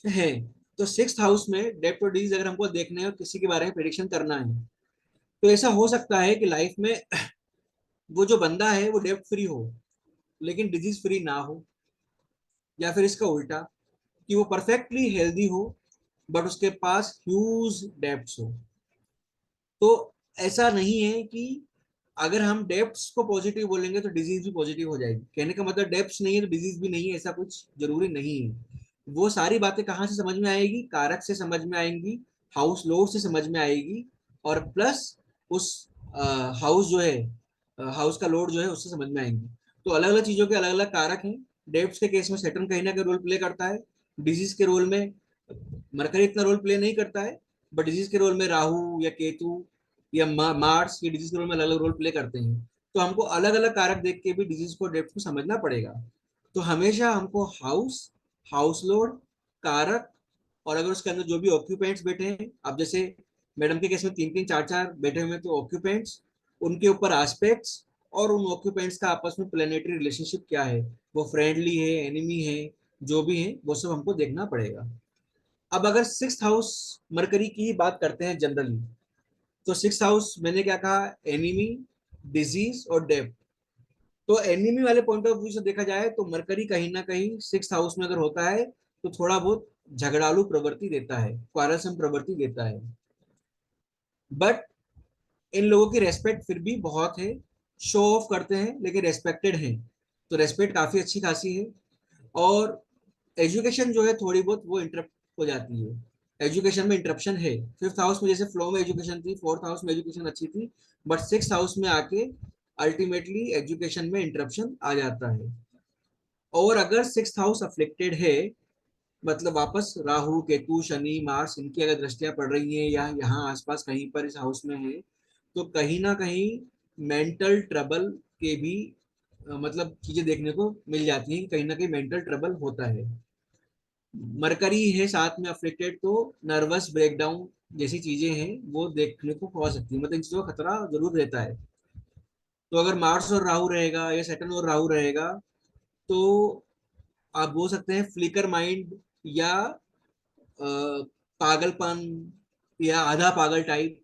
है तो सिक्स हाउस में डेप्थ और डिजीज अगर हमको देखने और किसी के बारे में प्रेडिक्शन करना है, तो ऐसा हो सकता है कि लाइफ में वो जो बंदा है वो डेप्थ फ्री हो लेकिन डिजीज फ्री ना हो, या फिर इसका उल्टा कि वो परफेक्टली हेल्दी हो बट उसके पास ह्यूज डेप्ट्स हो। तो ऐसा नहीं है कि अगर हम डेप्ट्स को पॉजिटिव बोलेंगे तो डिजीज भी पॉजिटिव हो जाएगी। कहने का मतलब डेप्ट्स नहीं है तो डिजीज भी नहीं है, ऐसा कुछ जरूरी नहीं है। वो सारी बातें कहाँ से समझ में आएगी, कारक से समझ में आएंगी, हाउस लोड से समझ में आएगी, और प्लस उस हाउस जो है, हाउस का लोड जो है उससे समझ में आएंगी। तो अलग अलग चीजों के अलग अलग कारक हैं। डेप्ट्स के केस में सैटर्न कहीं ना कहीं रोल प्ले करता है, डिजीज के रोल में मरकरी इतना रोल प्ले नहीं करता है, बट डिजीज के रोल में राहु या केतु या मार्स ये डिजीज के रोल में अलग अलग रोल प्ले करते हैं। तो हमको अलग अलग कारक देख के भी डिजीज को, डेप्थ को समझना पड़ेगा। तो हमेशा हमको हाउस, हाउस लोड, कारक, और अगर उसके अंदर जो भी ऑक्यूपेंट्स बैठे हैं, अब जैसे मैडम के केस में 3 3 4 4 बैठे हुए हैं, तो ऑक्यूपेंट्स, उनके ऊपर एस्पेक्ट्स, और उन ऑक्यूपेंट्स का आपस में प्लेनेटरी रिलेशनशिप क्या है, वो फ्रेंडली है, एनिमी है, जो भी है वो सब हमको देखना पड़ेगा। अब अगर सिक्स हाउस मरकरी की ही बात करते हैं जनरली, तो सिक्स हाउस मैंने क्या कहा, एनिमी, डिजीज और डेथ। तो एनिमी वाले पॉइंट ऑफ व्यू से देखा जाए तो मरकरी कहीं ना कहीं सिक्स हाउस में अगर होता है तो थोड़ा बहुत झगड़ालू प्रवृत्ति देता है, क्वारसम प्रवृत्ति देता है। बट इन लोगों की रेस्पेक्ट फिर भी बहुत है, शो ऑफ करते हैं लेकिन रेस्पेक्टेड हैं, तो रेस्पेक्ट काफी अच्छी खासी है। और एजुकेशन जो है थोड़ी बहुत वो इंटरप्ट हो जाती है, एजुकेशन में इंटरप्शन है। फिफ्थ हाउस में जैसे फ्लो में एजुकेशन थी, फोर्थ हाउस में एजुकेशन अच्छी थी, बट सिक्स हाउस में आके अल्टीमेटली एजुकेशन में इंटरप्शन आ जाता है। और अगर सिक्स हाउस अफ्लिक्टेड है, मतलब वापस राहु, केतु, शनि, मार्स, इनकी अगर दृष्टियां पड़ रही हैं या यहाँ आसपास कहीं पर इस हाउस में है, तो कहीं ना कहीं मेंटल ट्रबल के भी मतलब चीजें देखने को मिल जाती हैं कि कहीं ना कहीं मेंटल ट्रबल होता है। मरकरी है साथ में अफ्लिक्टेड, तो नर्वस ब्रेकडाउन जैसी चीजें हैं वो देखने को हो सकती है, मतलब इन चीजों का खतरा जरूर रहता है। तो अगर मार्स और राहु रहेगा या सैटर्न और राहु रहेगा, तो आप बोल सकते हैं फ्लिकर माइंड, या पागलपन, या आधा पागल टाइप,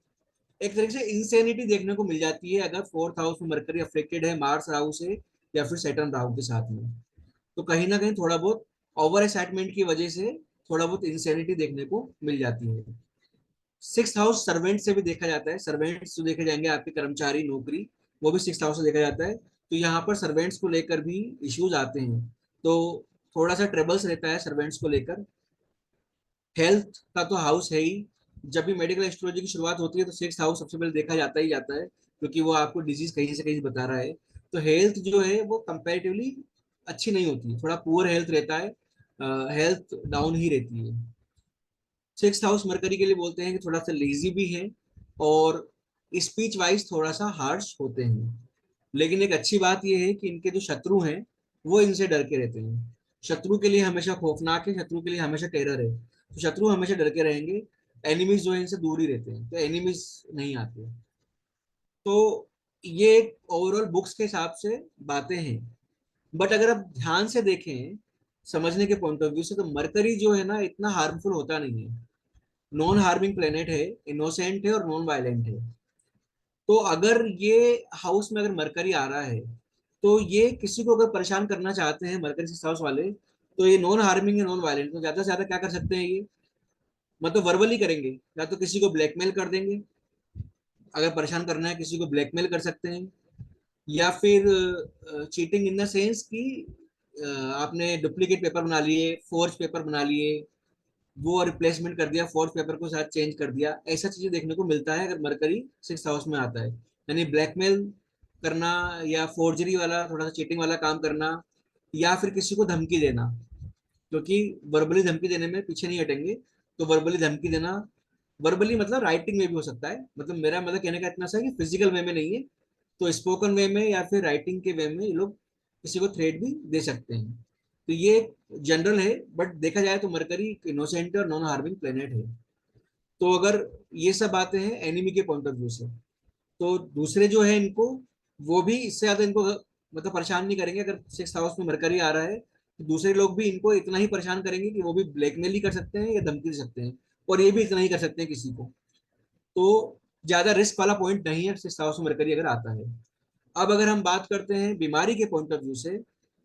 एक तरीके से इंसेनिटी देखने को मिल जाती है अगर फोर्थ हाउस में मरकरी अफ्लिक्टेड है मार्स राहु से या फिर सैटर्न राहु के साथ में। तो कहीं ना कहीं थोड़ा बहुत ओवर एक्साइटमेंट की वजह से थोड़ा बहुत इंसेनिटी देखने को मिल जाती है। सिक्स हाउस सर्वेंट से भी देखा जाता है, सर्वेंट्स जो देखे जाएंगे आपके कर्मचारी, नौकरी, वो भी सिक्स हाउस से देखा जाता है। तो यहाँ पर सर्वेंट्स को लेकर भी इश्यूज आते हैं, तो थोड़ा सा ट्रेबल्स रहता है सर्वेंट्स को लेकर। हेल्थ का तो हाउस है ही। जब भी मेडिकल एस्ट्रोलॉजी की शुरुआत होती है तो सिक्स हाउस सबसे पहले देखा जाता ही जाता है, क्योंकि वो आपको डिजीज कहीं से कहीं बता रहा है। तो हेल्थ जो है वो कंपैरेटिवली अच्छी नहीं होती है, थोड़ा पुअर हेल्थ रहता है, हेल्थ डाउन ही रहती है। सिक्स हाउस मरकरी के लिए बोलते हैं कि थोड़ा सा लेजी भी है, और स्पीच वाइज थोड़ा सा हार्श होते हैं। लेकिन एक अच्छी बात यह है कि इनके जो शत्रु हैं वो इनसे डर के रहते हैं। शत्रु के लिए हमेशा खौफनाक है, शत्रु के लिए हमेशा टेरर है, तो शत्रु हमेशा डर के रहेंगे। एनिमीज जो है इनसे दूर ही रहते हैं, तो एनिमीज नहीं आते। तो ये एक ओवरऑल बुक्स के हिसाब से बातें हैं। बट अगर आप ध्यान से देखें, समझने के पॉइंट ऑफ व्यू से, तो मरकरी जो है ना इतना हार्मफुल होता नहीं है। नॉन हार्मिंग प्लेनेट है, इनोसेंट है और नॉन वायलेंट है। तो अगर ये हाउस में अगर मरकरी आ रहा है, तो ये किसी को अगर परेशान करना चाहते हैं मरकरी सिक्स हाउस वाले, तो ये नॉन हार्मिंग है, नॉन वायलेंट, तो ज्यादा से ज्यादा क्या कर सकते हैं ये, मतलब वर्बली करेंगे, या तो किसी को ब्लैकमेल कर देंगे। अगर परेशान करना है किसी को ब्लैकमेल कर सकते हैं, या फिर चीटिंग इन द सेंस कि आपने डुप्लीकेट पेपर बना लिए, फोर्ज पेपर बना लिए, वो रिप्लेसमेंट कर दिया, फोर्थ पेपर को साथ चेंज कर दिया। ऐसा चीजें देखने को मिलता है अगर मरकरी सिक्स हाउस में आता है। यानी ब्लैकमेल करना, या फोर्जरी वाला थोड़ा सा चीटिंग वाला काम करना, या फिर किसी को धमकी देना, क्योंकि वर्बली धमकी देने में पीछे नहीं हटेंगे। तो वर्बली धमकी देना, वर्बली मतलब राइटिंग में भी हो सकता है, मतलब मेरा मतलब कहने का इतना सा है कि फिजिकल वे में नहीं है, तो स्पोकन वे में या फिर राइटिंग के वे में ये लोग किसी को थ्रेट भी दे सकते हैं। तो ये जनरल है, बट देखा जाए तो मरकरी इनोसेंट और नॉन हार्मिंग प्लेनेट है। तो अगर ये सब बातें हैं एनिमी के पॉइंट ऑफ व्यू से, तो दूसरे जो है इनको, वो भी इससे ज्यादा इनको मतलब परेशान नहीं करेंगे। अगर सिक्स हाउस में मरकरी आ रहा है तो दूसरे लोग भी इनको इतना ही परेशान करेंगे कि वो भी ब्लैकमेल ही कर सकते हैं या धमकी दे सकते हैं, और ये भी इतना ही कर सकते हैं किसी को। तो ज्यादा रिस्क वाला पॉइंट नहीं है सिक्स हाउस में मरकरी अगर आता है। अब अगर हम बात करते हैं बीमारी के पॉइंट ऑफ व्यू से,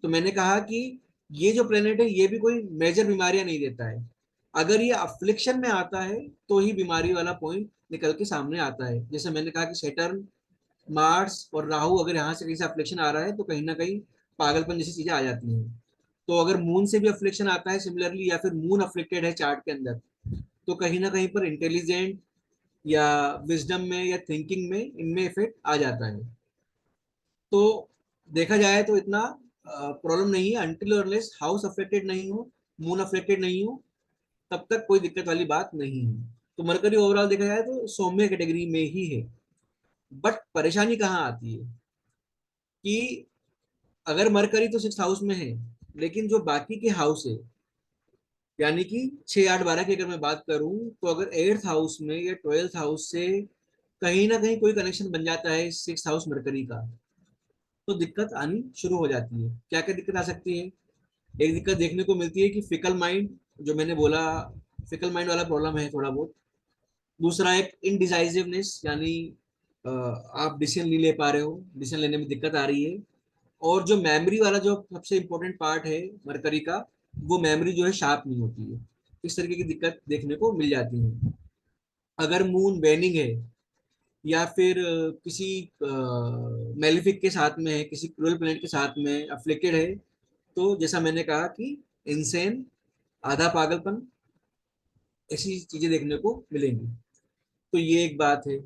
तो मैंने कहा कि ये जो प्लेनेट है ये भी कोई मेजर बीमारियां नहीं देता है। अगर ये अफ्लिक्शन में आता है तो ही बीमारी वाला पॉइंट निकल के सामने आता है। जैसे मैंने कहा कि सेटर्न, मार्स और राहु अगर यहाँ से कहीं से अफ्लिक्शन आ रहा है तो कहीं ना कहीं पागलपन जैसी चीजें आ जाती हैं। तो अगर मून से भी अफ्लिक्शन आता है सिमिलरली, या फिर मून अफ्लिक्टेड है चार्ट के अंदर, तो कहीं ना कहीं पर इंटेलिजेंट या विजडम में या थिंकिंग में इनमें इफेक्ट आ जाता है। तो देखा जाए तो इतना प्रॉब्लम नहीं है, अनटिल और अनलेस हाउस अफेक्टेड नहीं हो, मून अफेक्टेड नहीं हो, तब तक कोई दिक्कत वाली बात नहीं है। तो मरकरी ओवरऑल देखा जाए तो सौम्य कैटेगरी में ही है। बट परेशानी कहाँ आती है कि अगर मरकरी तो सिक्स हाउस में है, लेकिन जो बाकी के हाउस है, यानी कि 6 8 12 की अगर मैं बात करूं, तो अगर एट्थ हाउस में या ट्वेल्थ हाउस से कहीं ना कहीं कोई कनेक्शन बन जाता है सिक्स हाउस मरकरी का, तो दिक्कत आनी शुरू हो जाती है। क्या क्या दिक्कत आ सकती है? एक दिक्कत देखने को मिलती है कि फिकल माइंड, जो मैंने बोला, फिकल माइंड वाला प्रॉब्लम है थोड़ा बहुत। दूसरा एक इनडिसाइसिवनेस, यानी आप डिसीजन नहीं ले पा रहे हो, डिसीजन लेने में दिक्कत आ रही है। और जो मेमोरी वाला जो सबसे इम्पोर्टेंट पार्ट है मरकरी का, वो मेमोरी जो है शार्प नहीं होती है। इस तरीके की दिक्कत देखने को मिल जाती है। अगर मून वेनिंग है, या फिर किसी मेलिफिक के साथ में है, किसी क्रूअल प्लेनेट के साथ में अफ्लिक्टेड है, तो जैसा मैंने कहा कि इंसेन, आधा पागलपन, ऐसी चीजें देखने को मिलेंगी। तो ये एक बात है।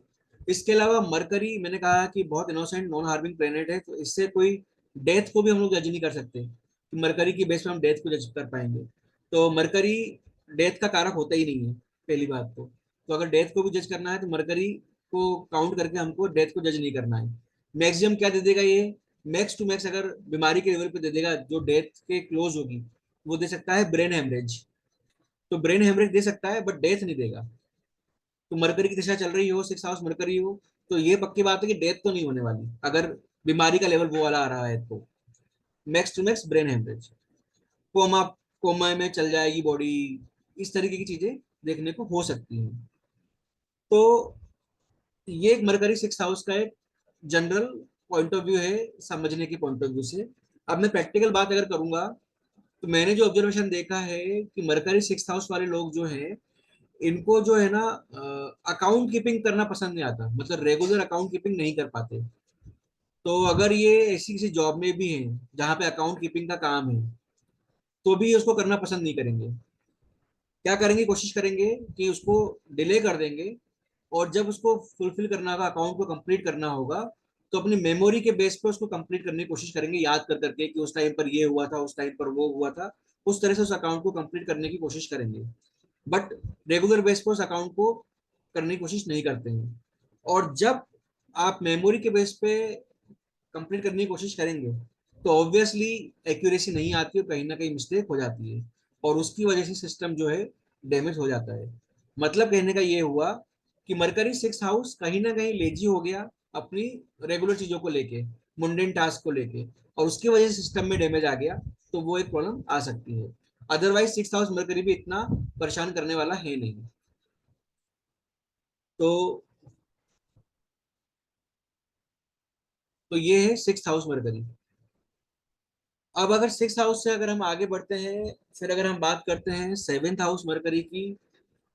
इसके अलावा मरकरी मैंने कहा कि बहुत इनोसेंट नॉन हार्मिंग प्लेनेट है, तो इससे कोई डेथ को भी हम लोग जज नहीं कर सकते कि मरकरी की बेस पे हम डेथ को जज कर पाएंगे। तो मरकरी डेथ का कारक होता ही नहीं है, पहली बात तो अगर डेथ को भी जज करना है तो मरकरी को काउंट करके हमको डेथ को जज नहीं करना है। मैक्सिमम क्या दे देगा ये, मैक्स टू मैक्स अगर बीमारी के लेवल पे दे देगा जो डेथ के क्लोज होगी, वो दे सकता है ब्रेन हेमरेज। तो ब्रेन हेमरेज दे सकता है बट डेथ नहीं देगा। तो मरकरी की दिशा चल रही हो, सिक्स हाउस मरकरी हो, तो ये पक्की बात है कि डेथ तो नहीं होने वाली अगर बीमारी का लेवल वो वाला आ रहा है तो। Max to max brain haemorrhage, coma, coma में चल जाएगी बॉडी, इस तरीके की चीजें देखने को हो सकती हैं। तो ये एक मरकरी सिक्स हाउस का एक जनरल पॉइंट ऑफ व्यू है समझने की पॉइंट ऑफ व्यू से। अब मैं प्रैक्टिकल बात अगर करूंगा, तो मैंने जो ऑब्जर्वेशन देखा है कि मरकरी सिक्स हाउस वाले लोग जो हैं, इनको जो है ना अकाउंट कीपिंग करना पसंद नहीं आता, मतलब रेगुलर अकाउंट कीपिंग नहीं कर पाते। तो अगर ये ऐसी किसी जॉब में भी हैं जहाँ पे अकाउंट कीपिंग का काम है, तो भी उसको करना पसंद नहीं करेंगे। क्या करेंगे, कोशिश करेंगे कि उसको डिले कर देंगे, और जब उसको फुलफिल करना होगा, अकाउंट को कंप्लीट करना होगा, तो अपनी मेमोरी के बेस पर उसको कंप्लीट करने की कोशिश करेंगे, याद कर करके कि उस टाइम पर ये हुआ था, उस टाइम पर वो हुआ था। उस तरह से उस अकाउंट को कंप्लीट करने की कोशिश करेंगे, बट रेगुलर बेस पर उस अकाउंट को करने की कोशिश नहीं करते हैं। और जब आप मेमोरी के बेस पे कंप्लीट करने की कोशिश करेंगे, तो ऑब्वियसली एक्यूरेसी नहीं आती और कहीं ना कहीं मिस्टेक हो जाती है, और उसकी वजह से सिस्टम जो है डैमेज हो जाता है। मतलब कहने का ये हुआ कि मरकरी सिक्स हाउस कहीं ना कहीं लेजी हो गया अपनी रेगुलर चीजों को लेके, मुंडेन टास्क को लेके, और उसकी वजह से सिस्टम में डैमेज आ गया, तो वो एक प्रॉब्लम आ सकती है। अदरवाइज सिक्स हाउस मरकरी भी इतना परेशान करने वाला है नहीं। तो ये है सिक्स हाउस मरकरी। अब अगर सिक्स हाउस से अगर हम आगे बढ़ते हैं, फिर अगर हम बात करते हैं सेवेंथ हाउस मरकरी की,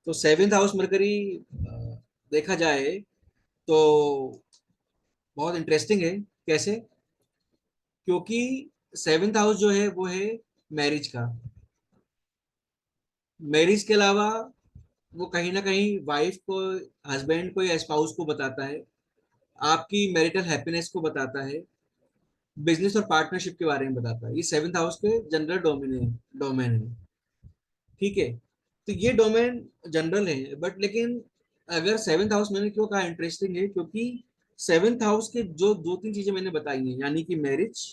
तो सेवेंथ हाउस मरकरी देखा जाए तो बहुत इंटरेस्टिंग है। कैसे? क्योंकि सेवेंथ हाउस जो है वो है मैरिज का। मैरिज के अलावा वो कहीं ना कहीं वाइफ को, हस्बैंड को या स्पाउस को बताता है, आपकी मैरिटल हैप्पीनेस को बताता है, बिजनेस और पार्टनरशिप के बारे में बताता है। ये सेवेंथ हाउस के जनरल डोमेन है। ठीक है, तो ये डोमेन जनरल है, बट लेकिन अगर सेवेंथ हाउस, मैंने क्यों कहा इंटरेस्टिंग है, क्योंकि सेवेंथ हाउस के जो दो तीन चीजें मैंने बताई हैं, यानी कि मैरिज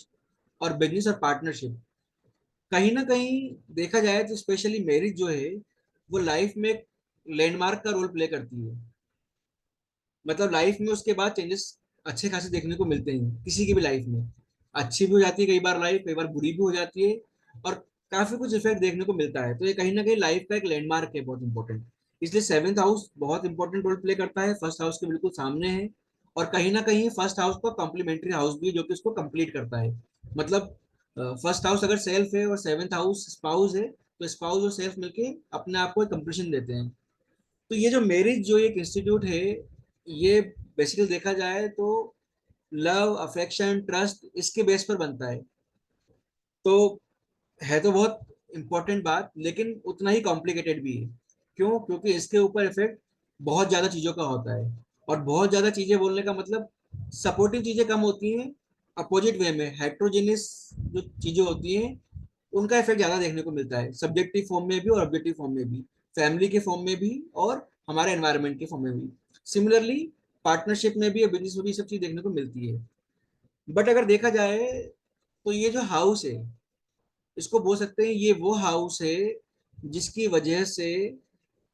और बिजनेस और पार्टनरशिप, कहीं ना कहीं देखा जाए तो स्पेशली मैरिज जो है वो लाइफ में एक लैंडमार्क का रोल प्ले करती है। मतलब लाइफ में उसके बाद चेंजेस अच्छे खासे देखने को मिलते हैं, किसी की भी लाइफ में अच्छी भी हो जाती है कई बार लाइफ, कई बार बुरी भी हो जाती है, और काफी कुछ इफेक्ट देखने को मिलता है। तो ये कहीं ना कहीं लाइफ का एक लैंडमार्क है, बहुत इंपॉर्टेंट। इसलिए सेवेंथ हाउस बहुत इंपॉर्टेंट रोल प्ले करता है, फर्स्ट हाउस के बिल्कुल सामने है। और कहीं ना कहीं फर्स्ट हाउस का कॉम्प्लीमेंट्री हाउस भी है, जो कि उसको कंप्लीट करता है। मतलब फर्स्ट हाउस अगर सेल्फ है और सेवेंथ हाउस स्पाउस है, तो स्पाउस और सेल्फ मिलके अपने आप को एक कंप्लीशन देते हैं। तो ये जो मैरिज जो एक इंस्टीट्यूट है, ये बेसिकली देखा जाए तो लव, अफेक्शन, ट्रस्ट, इसके बेस पर बनता है। तो है तो बहुत इंपॉर्टेंट बात, लेकिन उतना ही कॉम्प्लिकेटेड भी है। क्यों? क्योंकि इसके ऊपर इफेक्ट बहुत ज्यादा चीजों का होता है। और बहुत ज्यादा चीजें बोलने का मतलब, सपोर्टिव चीजें कम होती हैं, अपोजिट वे में हेट्रोजेनियस जो चीजें होती हैं उनका इफेक्ट ज्यादा देखने को मिलता है, सब्जेक्टिव फॉर्म में भी और ऑब्जेक्टिव फॉर्म में भी, फैमिली के फॉर्म में भी और हमारे एनवायरनमेंट के फॉर्म में भी। सिमिलरली पार्टनरशिप में भी, बिजनेस में भी सब चीज देखने को मिलती है। बट अगर देखा जाए तो ये जो हाउस है, इसको बोल सकते हैं ये वो हाउस है जिसकी वजह से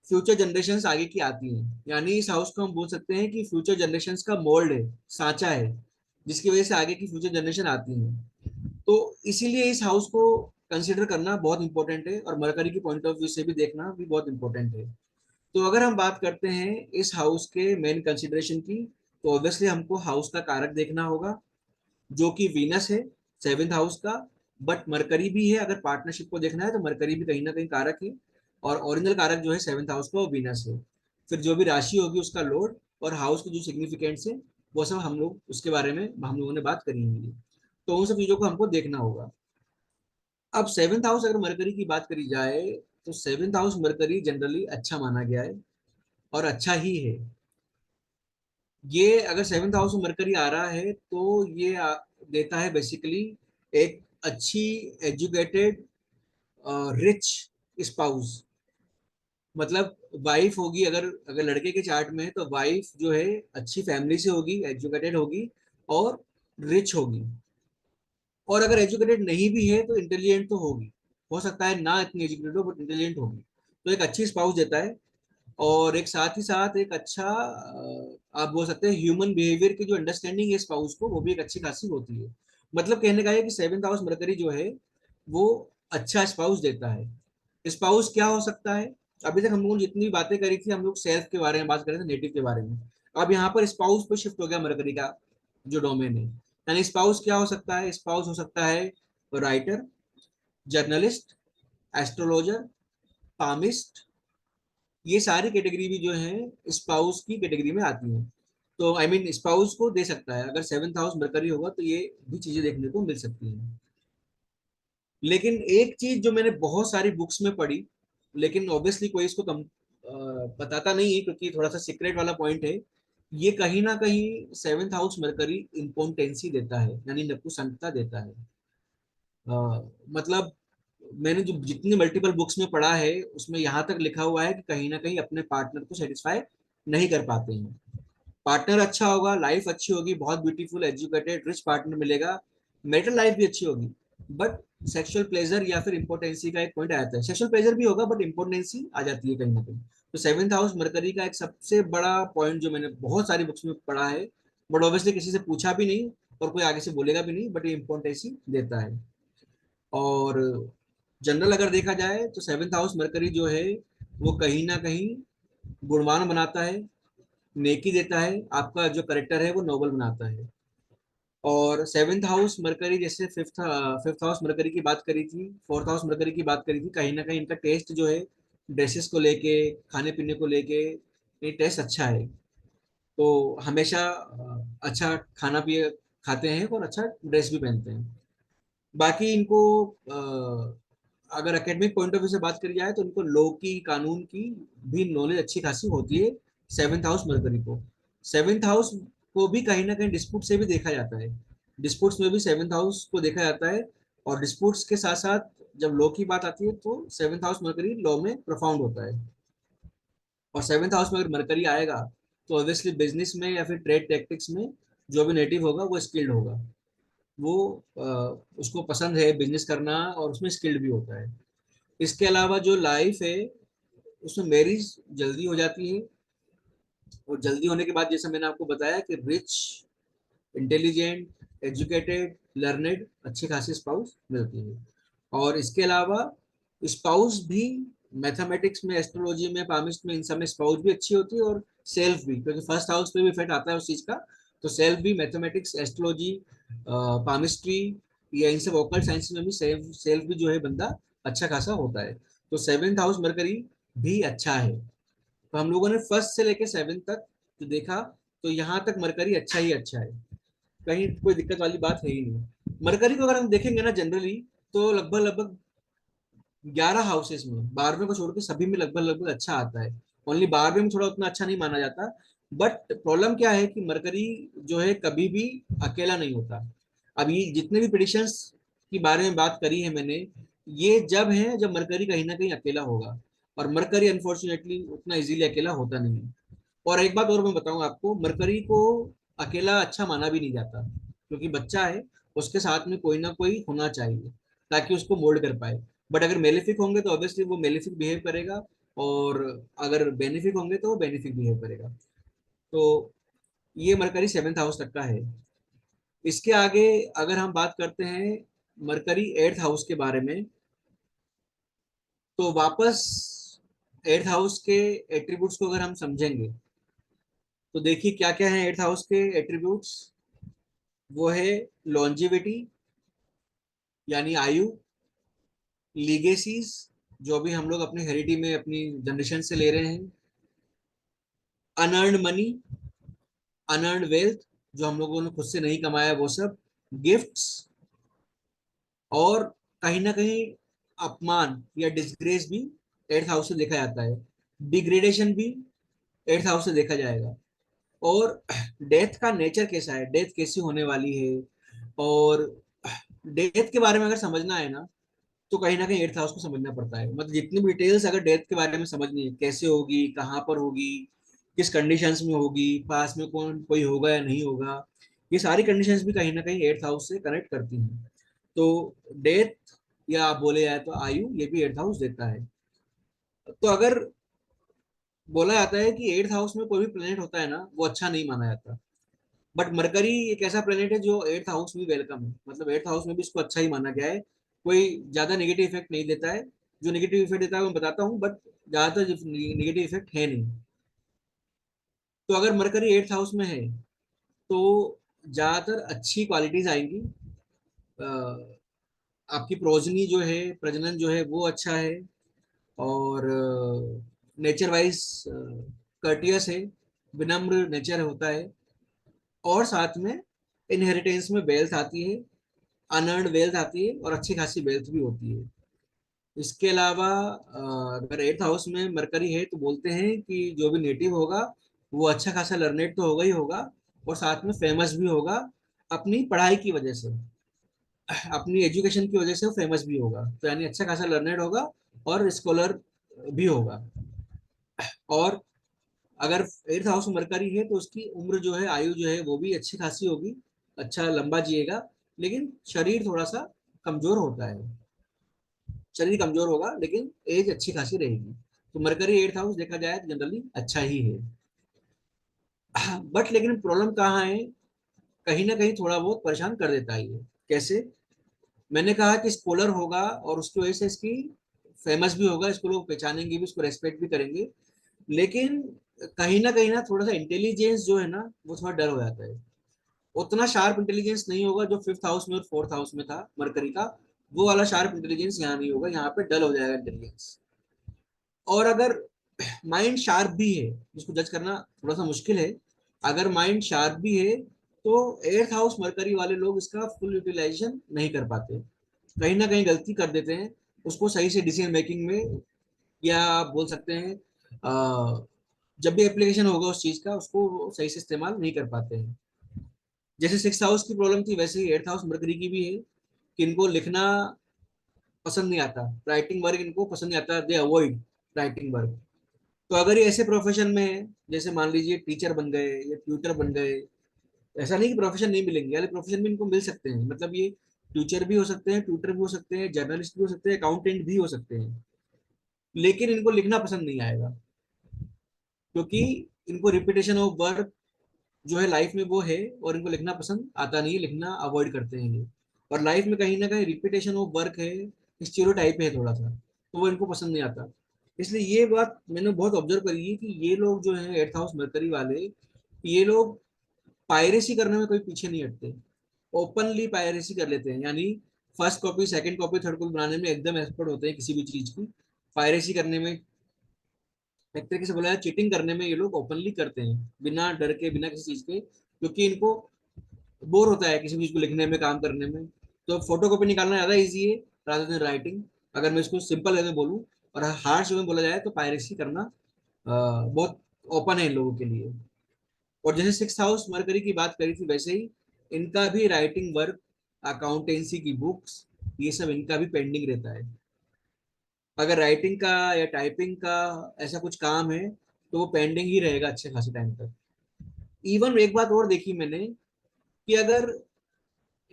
फ्यूचर जनरेशन्स आगे की आती हैं। यानी इस हाउस को हम बोल सकते हैं कि फ्यूचर जनरेशन्स का मोल्ड है, सांचा है, जिसकी वजह से आगे की फ्यूचर जनरेशन आती हैं। तो इसीलिए इस हाउस को कंसिडर करना बहुत इंपॉर्टेंट है, और मरकरी की पॉइंट ऑफ व्यू से भी देखना भी बहुत इंपॉर्टेंट है। तो अगर हम बात करते हैं इस हाउस के मेन कंसिडरेशन की, तो ऑब्वियसली हमको हाउस का कारक देखना होगा, जो कि वीनस है, सेवेंथ हाउस का। बट मरकरी भी है, अगर पार्टनरशिप को देखना है तो मरकरी भी कहीं ना कहीं कारक है। और ओरिजिनल कारक जो है सेवेंथ हाउस का वो वीनस है। फिर जो भी राशि होगी उसका लोड, और हाउस की जो सिग्निफिकेंस है, वो सब हम लोग उसके बारे में हम लोगों ने बात करी होंगी। तो उन सब चीजों को हमको देखना होगा। अब सेवेंथ हाउस अगर मरकरी की बात करी जाए, तो सेवेंथ हाउस मरकरी जनरली अच्छा माना गया है, और अच्छा ही है। ये अगर सेवेंथ हाउस में मरकरी आ रहा है तो ये देता है बेसिकली एक अच्छी, एजुकेटेड, रिच स्पाउस। मतलब वाइफ होगी, अगर अगर लड़के के चार्ट में है तो वाइफ जो है अच्छी फैमिली से होगी, एजुकेटेड होगी और रिच होगी। और अगर एजुकेटेड नहीं भी है तो इंटेलिजेंट तो होगी। हो सकता है ना इतनी एजुकेटेड हो, बट इंटेलिजेंट होगी। तो एक अच्छी स्पाउस देता है। और एक साथ ही साथ एक अच्छा आप बोल सकते हैं ह्यूमन बिहेवियर की जो अंडरस्टैंडिंग है स्पाउस को, वो भी एक अच्छी खासी होती है। मतलब कहने का है कि सेवेंथ हाउस मरकरी जो है वो अच्छा स्पाउस देता है। स्पाउस क्या हो सकता है? अभी तक हम लोगों ने जितनी भी बातें करी थी, हम लोग सेल्फ के बारे में बात कर रहे थे, नेटिव के बारे में। अब यहाँ पर स्पाउस पे शिफ्ट हो गया मरकरी का जो डोमेन है। यानी स्पाउस क्या हो सकता है? स्पाउस हो सकता है राइटर, जर्नलिस्ट, एस्ट्रोलॉजर, पामिस्ट। ये सारी कैटेगरी भी जो है स्पाउस की कैटेगरी में आती हैं। तो आई मीन स्पाउस को दे सकता है, अगर सेवेंथ हाउस मरकरी होगा तो ये भी चीजें देखने को मिल सकती हैं। लेकिन एक चीज जो मैंने बहुत सारी बुक्स में पढ़ी, लेकिन ऑब्वियसली कोई इसको कम बताता नहीं है, क्योंकि थोड़ा सा सीक्रेट वाला पॉइंट है। ये कहीं ना कहीं सेवेंथ हाउस मरकरी इम्पोर्टेंसी देता है, यानी नपुंसकता देता है। मतलब मैंने जो जितनी मल्टीपल बुक्स में पढ़ा है उसमें यहाँ तक लिखा हुआ है कि कहीं ना कहीं अपने पार्टनर को सेटिस्फाई नहीं कर पाते हैं। पार्टनर अच्छा होगा, लाइफ अच्छी होगी, बहुत ब्यूटीफुल एजुकेटेड रिच पार्टनर मिलेगा, मेरिटल लाइफ भी अच्छी होगी, बट सेक्सुअल प्लेजर या फिर इम्पोर्टेंसी का एक पॉइंट आ जाता है। सेक्सुअल प्लेजर भी होगा बट इम्पोर्टेंसी आ जाती है कहीं ना कहीं। तो सेवेंथ हाउस मरकरी का एक सबसे बड़ा पॉइंट जो मैंने बहुत सारी बुक्स में पढ़ा है, बट ऑब्वियसली किसी से पूछा भी नहीं और कोई आगे से बोलेगा भी नहीं, बट ये इम्पोर्टेंसी देता है। और जनरल अगर देखा जाए तो सेवेंथ हाउस मरकरी जो है वो कहीं ना कहीं गुणवान बनाता है, नेकी देता है, आपका जो करेक्टर है वो नोबल बनाता है। और सेवेंथ हाउस मरकरी, जैसे फिफ्थ फिफ्थ हाउस मरकरी की बात करी थी, फोर्थ हाउस मरकरी की बात करी थी, कहीं ना कहीं इनका टेस्ट जो है ड्रेसेस को लेके, खाने पीने को लेके, ये टेस्ट अच्छा है। तो हमेशा अच्छा खाना भी खाते हैं और अच्छा ड्रेस भी पहनते हैं। बाकी इनको अगर एकेडमिक पॉइंट ऑफ व्यू से बात करी जाए तो इनको लॉ की, कानून की भी नॉलेज अच्छी खासी होती है सेवेंथ हाउस मरकरी को। सेवेंथ हाउस को भी कहीं ना कहीं डिस्प्यूट से भी देखा जाता है, डिस्प्यूट्स में भी सेवेंथ हाउस को देखा जाता है। और डिस्प्यूट्स के साथ साथ जब लॉ की बात आती है तो सेवेंथ हाउस मरकरी लॉ में प्रोफाउंड होता है। और सेवेंथ हाउस में अगर मरकरी आएगा तो ऑब्वियसली बिजनेस में या फिर ट्रेड टैक्टिक्स में जो भी नेटिव होगा वो स्किल्ड होगा, वो उसको पसंद है बिजनेस करना और उसमें स्किल्ड भी होता है। इसके अलावा जो लाइफ है उसमें मैरिज जल्दी हो जाती है, और जल्दी होने के बाद जैसे मैंने आपको बताया कि रिच, इंटेलिजेंट, एजुकेटेड, लर्नेड अच्छी खासी स्पाउस मिलती है। और इसके अलावा स्पाउस भी मैथमेटिक्स में, एस्ट्रोलॉजी में, पामिस्ट में, इन सब में स्पाउस भी अच्छी होती है, और सेल्फ भी, क्योंकि फर्स्ट हाउस पे भी इफेक्ट आता है उस चीज का। तो सेल्फ भी मैथमेटिक्स, एस्ट्रोलॉजी, पामिस्ट्री या इन सब ओकल्ट साइंस में भी सेल्फ सेल्फ भी जो है बंदा अच्छा खासा होता है। तो सेवेंथ हाउस मरकरी भी अच्छा है। तो हम लोगों ने फर्स्ट से लेके सेवेंथ तक जो देखा, तो यहाँ तक मरकरी अच्छा ही अच्छा है, कहीं कोई दिक्कत वाली बात है ही नहीं। मरकरी को अगर हम देखेंगे ना जनरली, तो लगभग लगभग 11 हाउसेस में, 12वें को छोड़ के सभी में लगभग लगभग अच्छा आता है। ओनली 12वें में थोड़ा उतना अच्छा नहीं माना जाता। बट प्रॉब्लम क्या है कि मरकरी जो है कभी भी अकेला नहीं होता। अब ये जितने भी प्रिडिक्शंस के बारे में बात करी है मैंने, ये जब है जब मरकरी कहीं ना कहीं अकेला होगा, और मरकरी अनफॉर्चुनेटली उतना इजीली अकेला होता नहीं है। और एक बात और मैं बताऊं आपको, मरकरी को अकेला अच्छा माना भी नहीं जाता, क्योंकि बच्चा है, उसके साथ में कोई ना कोई होना चाहिए ताकि उसको मोल्ड कर पाए। बट अगर मेलेफिक होंगे तो ऑब्वियसली वो मेलेफिक बिहेव करेगा, और अगर बेनिफिक होंगे तो वो बेनिफिक बिहेव करेगा। तो ये मरकरी सेवेंथ हाउस तक का है। इसके आगे अगर हम बात करते हैं मरकरी एट्थ हाउस के बारे में, तो वापस एट्थ हाउस के एट्रीब्यूट्स को अगर हम समझेंगे, तो देखिए क्या क्या है एट्थ हाउस के एट्रीब्यूट्स। वो है लॉन्जिविटी, यानी आयु, लीगेसीज, जो भी हम लोग अपनी हेरिडी में अपनी जनरेशन से ले रहे हैं, अनअर्न्ड मनी, अनअर्न्ड वेल्थ, जो हम लोगों ने खुद से नहीं कमाया वो सब, गिफ्ट्स, और कहीं ना कहीं अपमान या डिसग्रेस भी एट्थ हाउस से देखा जाता है, डिग्रेडेशन भी एट्थ हाउस से देखा जाएगा। और डेथ का नेचर कैसा है, डेथ कैसी होने वाली है, और डेथ के बारे में अगर समझना है ना, तो कहीं ना कहीं एट्थ हाउस को समझना पड़ता है। मतलब जितनी भी डिटेल्स अगर डेथ के बारे में समझनी है, कैसे होगी, कहाँ पर होगी, किस कंडीशंस में होगी, पास में कौन कोई होगा या नहीं होगा, ये सारी कंडीशंस भी कहीं ना कहीं एट्थ हाउस से कनेक्ट करती हैं। तो डेथ, या आप बोले जाए तो आयु, ये भी एट्थ हाउस देता है। तो अगर बोला जाता है कि एट्थ हाउस में कोई भी प्लेनेट होता है ना, वो अच्छा नहीं माना जाता। बट मरकरी एक ऐसा प्लेनेट है जो एट्थ हाउस में वेलकम है, मतलब एट्थ हाउस में भी इसको अच्छा ही माना गया है। कोई ज्यादा नेगेटिव इफेक्ट नहीं देता है। जो नेगेटिव इफेक्ट देता है वो मैं बताता हूँ, बट ज्यादातर नेगेटिव इफेक्ट है नहीं। तो अगर मरकरी एट्थ हाउस में है तो ज्यादातर अच्छी क्वालिटीज आएंगी। अ, आपकी प्रोजनी जो है, प्रजनन जो है वो अच्छा है, और नेचर वाइज कर्टियस है, विनम्र नेचर होता है। और साथ में इनहेरिटेंस में वेल्थ आती है, अनर्न्ड वेल्थ आती है, और अच्छी खासी वेल्थ भी होती है। इसके अलावा अगर एट्थ हाउस में मरकरी है तो बोलते हैं कि जो भी नेटिव होगा वो अच्छा खासा लर्नेड तो होगा ही होगा, और साथ में फेमस भी होगा अपनी पढ़ाई की वजह से, अपनी एजुकेशन की वजह से वो फेमस भी होगा, तो यानी अच्छा खासा लर्नेड होगा और स्कॉलर भी होगा। और अगर एट्थ हाउस में मरकरी है तो उसकी उम्र जो है, आयु जो है वो भी अच्छी खासी होगी, अच्छा लंबा जिएगा, लेकिन शरीर थोड़ा सा कमजोर होता है, शरीर कमजोर होगा लेकिन एज अच्छी खासी रहेगी। तो मरकरी एट्थ हाउस देखा जाए तो जनरली अच्छा ही है। बट लेकिन प्रॉब्लम कहाँ है, कहीं ना कहीं थोड़ा बहुत परेशान कर देता है ये। कैसे? मैंने कहा कि स्कॉलर होगा और उसकी वजह से इसकी फेमस भी होगा, इसको लोग पहचानेंगे भी, उसको रेस्पेक्ट भी करेंगे, लेकिन कहीं ना थोड़ा सा इंटेलिजेंस जो है ना वो थोड़ा डर हो जाता है। उतना शार्प इंटेलिजेंस नहीं होगा जो फिफ्थ हाउस में और फोर्थ हाउस में था मरकरी का, वो वाला शार्प इंटेलिजेंस यहाँ नहीं होगा, यहाँ पे डल हो जाएगा इंटेलिजेंस। और अगर माइंड शार्प भी है, जिसको जज करना थोड़ा सा मुश्किल है, अगर माइंड शार्प भी है तो एट्थ हाउस मरकरी वाले लोग इसका फुल यूटिलाइजेशन नहीं कर पाते, कहीं ना कहीं गलती कर देते हैं, उसको सही से डिसीजन मेकिंग में, या आप बोल सकते हैं जब भी एप्लीकेशन होगा उस चीज का उसको वो सही से इस्तेमाल नहीं कर पाते हैं। जैसे सिक्स हाउस की प्रॉब्लम थी वैसे ही एट्थ हाउस मरकरी की भी है, कि इनको लिखना पसंद नहीं आता, राइटिंग वर्क इनको पसंद नहीं आता, दे अवॉइड राइटिंग वर्क। तो अगर ये ऐसे प्रोफेशन में है, जैसे मान लीजिए टीचर बन गए या ट्यूटर बन गए, ऐसा नहीं कि प्रोफेशन नहीं मिलेंगे, यानी प्रोफेशन भी इनको मिल सकते हैं, मतलब ये टीचर भी हो सकते हैं, ट्यूटर भी हो सकते हैं, जर्नलिस्ट भी हो सकते हैं, अकाउंटेंट भी हो सकते हैं, लेकिन इनको लिखना पसंद नहीं आएगा, क्योंकि इनको रिपीटेशन ऑफ वर्क जो है लाइफ में वो है, और इनको लिखना पसंद आता नहीं है, लिखना अवॉइड करते हैं ये। और लाइफ में कहीं ना कहीं रिपीटेशन ऑफ वर्क है, स्टीरियोटाइप है थोड़ा सा, तो वो इनको पसंद नहीं आता। इसलिए ये बात मैंने बहुत ऑब्जर्व करी है कि ये लोग जो है एट्थ हाउस मरकरी वाले, ये लोग पायरेसी करने में कोई पीछे नहीं हटते, ओपनली पायरेसी कर लेते हैं, यानी first copy second copy third copy बनाने में एकदम एक्सपर्ट होते हैं किसी भी चीज की, पायरेसी करने में, एक तरीके से बोला जाए चीटिंग करने में ये लोग ओपनली करते हैं, बिना डर के, बिना किसी चीज के, क्योंकि इनको बोर होता है किसी चीज को लिखने में, काम करने में, तो फोटो कॉपी निकालना ज्यादा इजी है रादर देन राइटिंग, अगर मैं इसको सिंपल वे में बोलूँ। और हार्श वे में बोला जाए तो पायरेसी करना बहुत ओपन है इन लोगों के लिए। और जैसे सिक्स हाउस मरकरी की बात करी थी वैसे ही इनका भी राइटिंग वर्क, अकाउंटेंसी की बुक्स, ये सब इनका भी पेंडिंग रहता है। अगर राइटिंग का या टाइपिंग का ऐसा कुछ काम है तो वो पेंडिंग ही रहेगा अच्छे खासे टाइम तक। इवन एक बात और देखी मैंने, कि अगर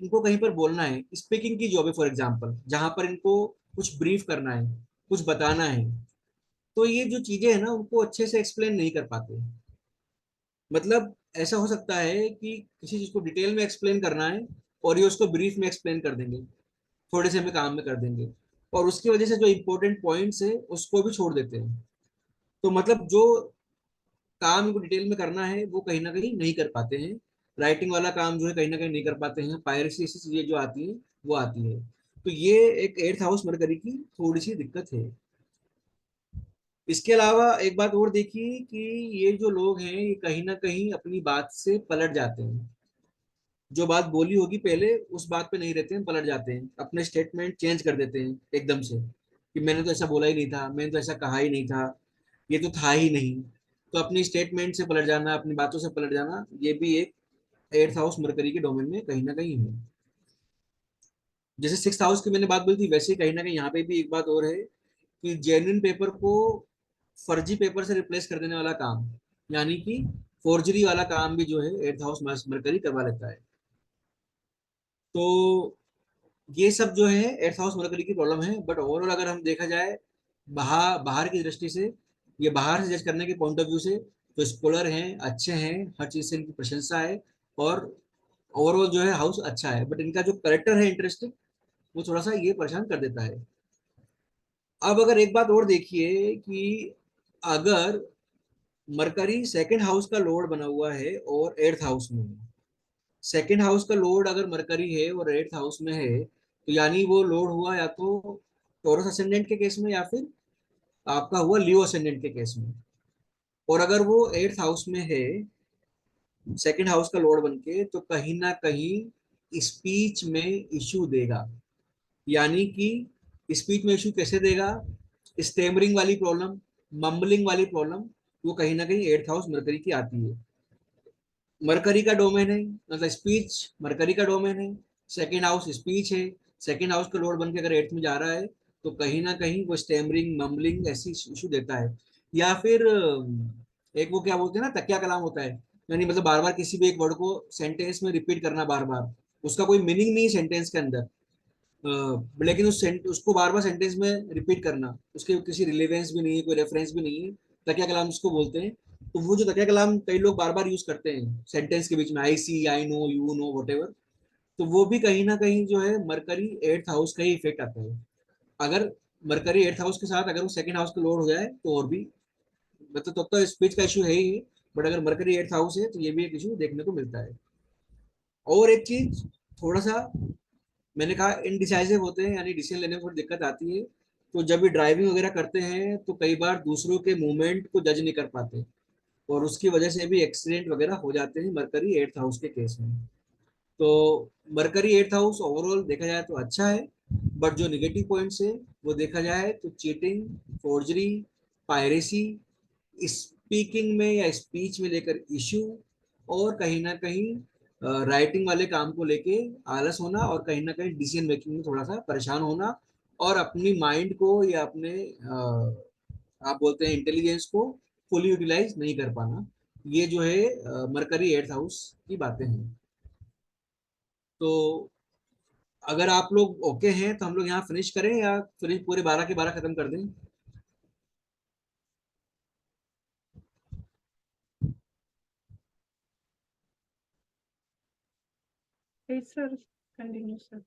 इनको कहीं पर बोलना है, स्पीकिंग की जॉब है फॉर एग्जाम्पल, जहां पर इनको कुछ ब्रीफ करना है, कुछ बताना है, तो ये जो चीजें है ना उनको अच्छे से एक्सप्लेन नहीं कर पाते। मतलब ऐसा हो सकता है कि किसी चीज को डिटेल में एक्सप्लेन करना है और ये उसको ब्रीफ में एक्सप्लेन कर देंगे, थोड़े से में काम में कर देंगे, और उसकी वजह से जो इंपॉर्टेंट पॉइंट्स है उसको भी छोड़ देते हैं। तो मतलब जो काम इनको डिटेल में करना है वो कहीं ना कहीं नहीं कर पाते हैं, राइटिंग वाला काम जो है कहीं ना कहीं नहीं कर पाते हैं, पायरेसी ऐसी चीजें जो आती हैं वो आती है। तो ये एक एट्थ हाउस मरकरी की थोड़ी सी दिक्कत है। इसके अलावा एक बात और देखिए कि ये जो लोग हैं ये कहीं ना कहीं अपनी बात से पलट जाते हैं, जो बात बोली होगी पहले उस बात पे नहीं रहते हैं, पलट जाते हैं, अपने स्टेटमेंट चेंज कर देते हैं एकदम से, कि मैंने तो ऐसा बोला ही नहीं था, मैंने तो ऐसा कहा ही नहीं था, ये तो था ही नहीं। तो अपनी स्टेटमेंट से पलट जाना, अपनी बातों से पलट जाना, ये भी एक एट्थ हाउस मरकरी के डोमेन में कहीं ना कहीं है। जैसे सिक्स हाउस की मैंने बात बोली थी वैसे ही कहीं ना कहीं यहाँ पे भी एक बात और है, कि जेन्युइन पेपर को फर्जी पेपर से रिप्लेस कर देने वाला काम, यानी कि फोर्जरी वाला काम भी जो है एट्थ हाउस मरकरी करवा लेता है। तो ये सब जो है एट्थ हाउस मरकरी की प्रॉब्लम है। बट ओवरऑल अगर हम देखा जाए बाहर बाहर की दृष्टि से, ये बाहर से जज करने के पॉइंट ऑफ व्यू से, तो स्कॉलर हैं, अच्छे हैं, हर चीज से इनकी प्रशंसा है, और ओवरऑल जो है हाउस अच्छा है, बट इनका जो करेक्टर है इंटरेस्टिंग, वो थोड़ा सा ये परेशान कर देता है। अब अगर एक बात और देखिए कि अगर मरकरी सेकंड हाउस का लॉर्ड बना हुआ है और एट्थ हाउस में है, सेकंड हाउस का लॉर्ड अगर मरकरी है और एट्थ हाउस में है, तो यानी वो लॉर्ड हुआ या तो टॉरस असेंडेंट के केस में या फिर आपका हुआ लियो असेंडेंट के केस में। और अगर वो एट्थ हाउस में है सेकंड हाउस का लॉर्ड बन के, तो कहीं ना कहीं स्पीच में इश्यू देगा, यानी कि स्पीच में इशू कैसे देगा, स्टेमरिंग वाली प्रॉब्लम, मम्बलिंग वाली प्रॉब्लम, वो कहीं ना कहीं एट्थ हाउस मरकरी की आती है। मरकरी का डोमेन है, मतलब स्पीच मरकरी का डोमेन है, सेकेंड हाउस स्पीच है, सेकेंड हाउस का लॉर्ड बन के अगर एट्थ में जा रहा है तो कहीं ना कहीं वो स्टेमरिंग मम्बलिंग ऐसी इशू देता है। या फिर एक वो क्या बोलते हैं ना, तकिया कलाम होता है, यानी मतलब बार बार किसी भी एक वर्ड को सेंटेंस में रिपीट करना बार बार, उसका कोई मीनिंग नहीं है सेंटेंस के अंदर, लेकिन उसको बार बार सेंटेंस में रिपीट करना, उसके किसी रिलेवेंस भी नहीं है, कोई रेफरेंस भी नहीं है, तकिया कलाम उसको बोलते हैं। तो वो जो तकिया कलाम कई लोग बार बार यूज करते हैं सेंटेंस के बीच में, I see, I know, you know, what, तो वो भी कहीं ना कहीं जो है मरकरी एट्थ हाउस का ही इफेक्ट आता है। अगर मरकरी एट्थ हाउस के साथ अगर वो सेकंड हाउस का लोड हो जाए तो और भी, मतलब तब तो स्पीच का इशू है ही, बट अगर मरकरी एट्थ हाउस है तो ये भी एक इशू देखने को मिलता है। और एक चीज, थोड़ा सा मैंने कहा इनडिसाइसिव होते हैं, यानी डिसीजन लेने में थोड़ी दिक्कत आती है, तो जब भी ड्राइविंग वगैरह करते हैं तो कई बार दूसरों के मूवमेंट को जज नहीं कर पाते, और उसकी वजह से भी एक्सीडेंट वगैरह हो जाते हैं मरकरी एट्थ हाउस के केस में। तो मरकरी एट्थ हाउस ओवरऑल देखा जाए तो अच्छा है, बट जो निगेटिव पॉइंट्स है वो देखा जाए तो चीटिंग, फोर्जरी, पायरेसी, स्पीकिंग में या स्पीच में लेकर इश्यू, और कहीं ना कहीं राइटिंग वाले काम को लेके आलस होना, और कहीं ना कहीं डिसीजन मेकिंग में थोड़ा सा परेशान होना, और अपनी माइंड को या अपने आप बोलते हैं इंटेलिजेंस को फुली यूटिलाइज नहीं कर पाना, ये जो है मरकरी एट्थ हाउस की बातें हैं। तो अगर आप लोग ओके हैं तो हम लोग यहाँ फिनिश करें, या फिर पूरे 12 के 12 खत्म कर दें। Sir, continue sir.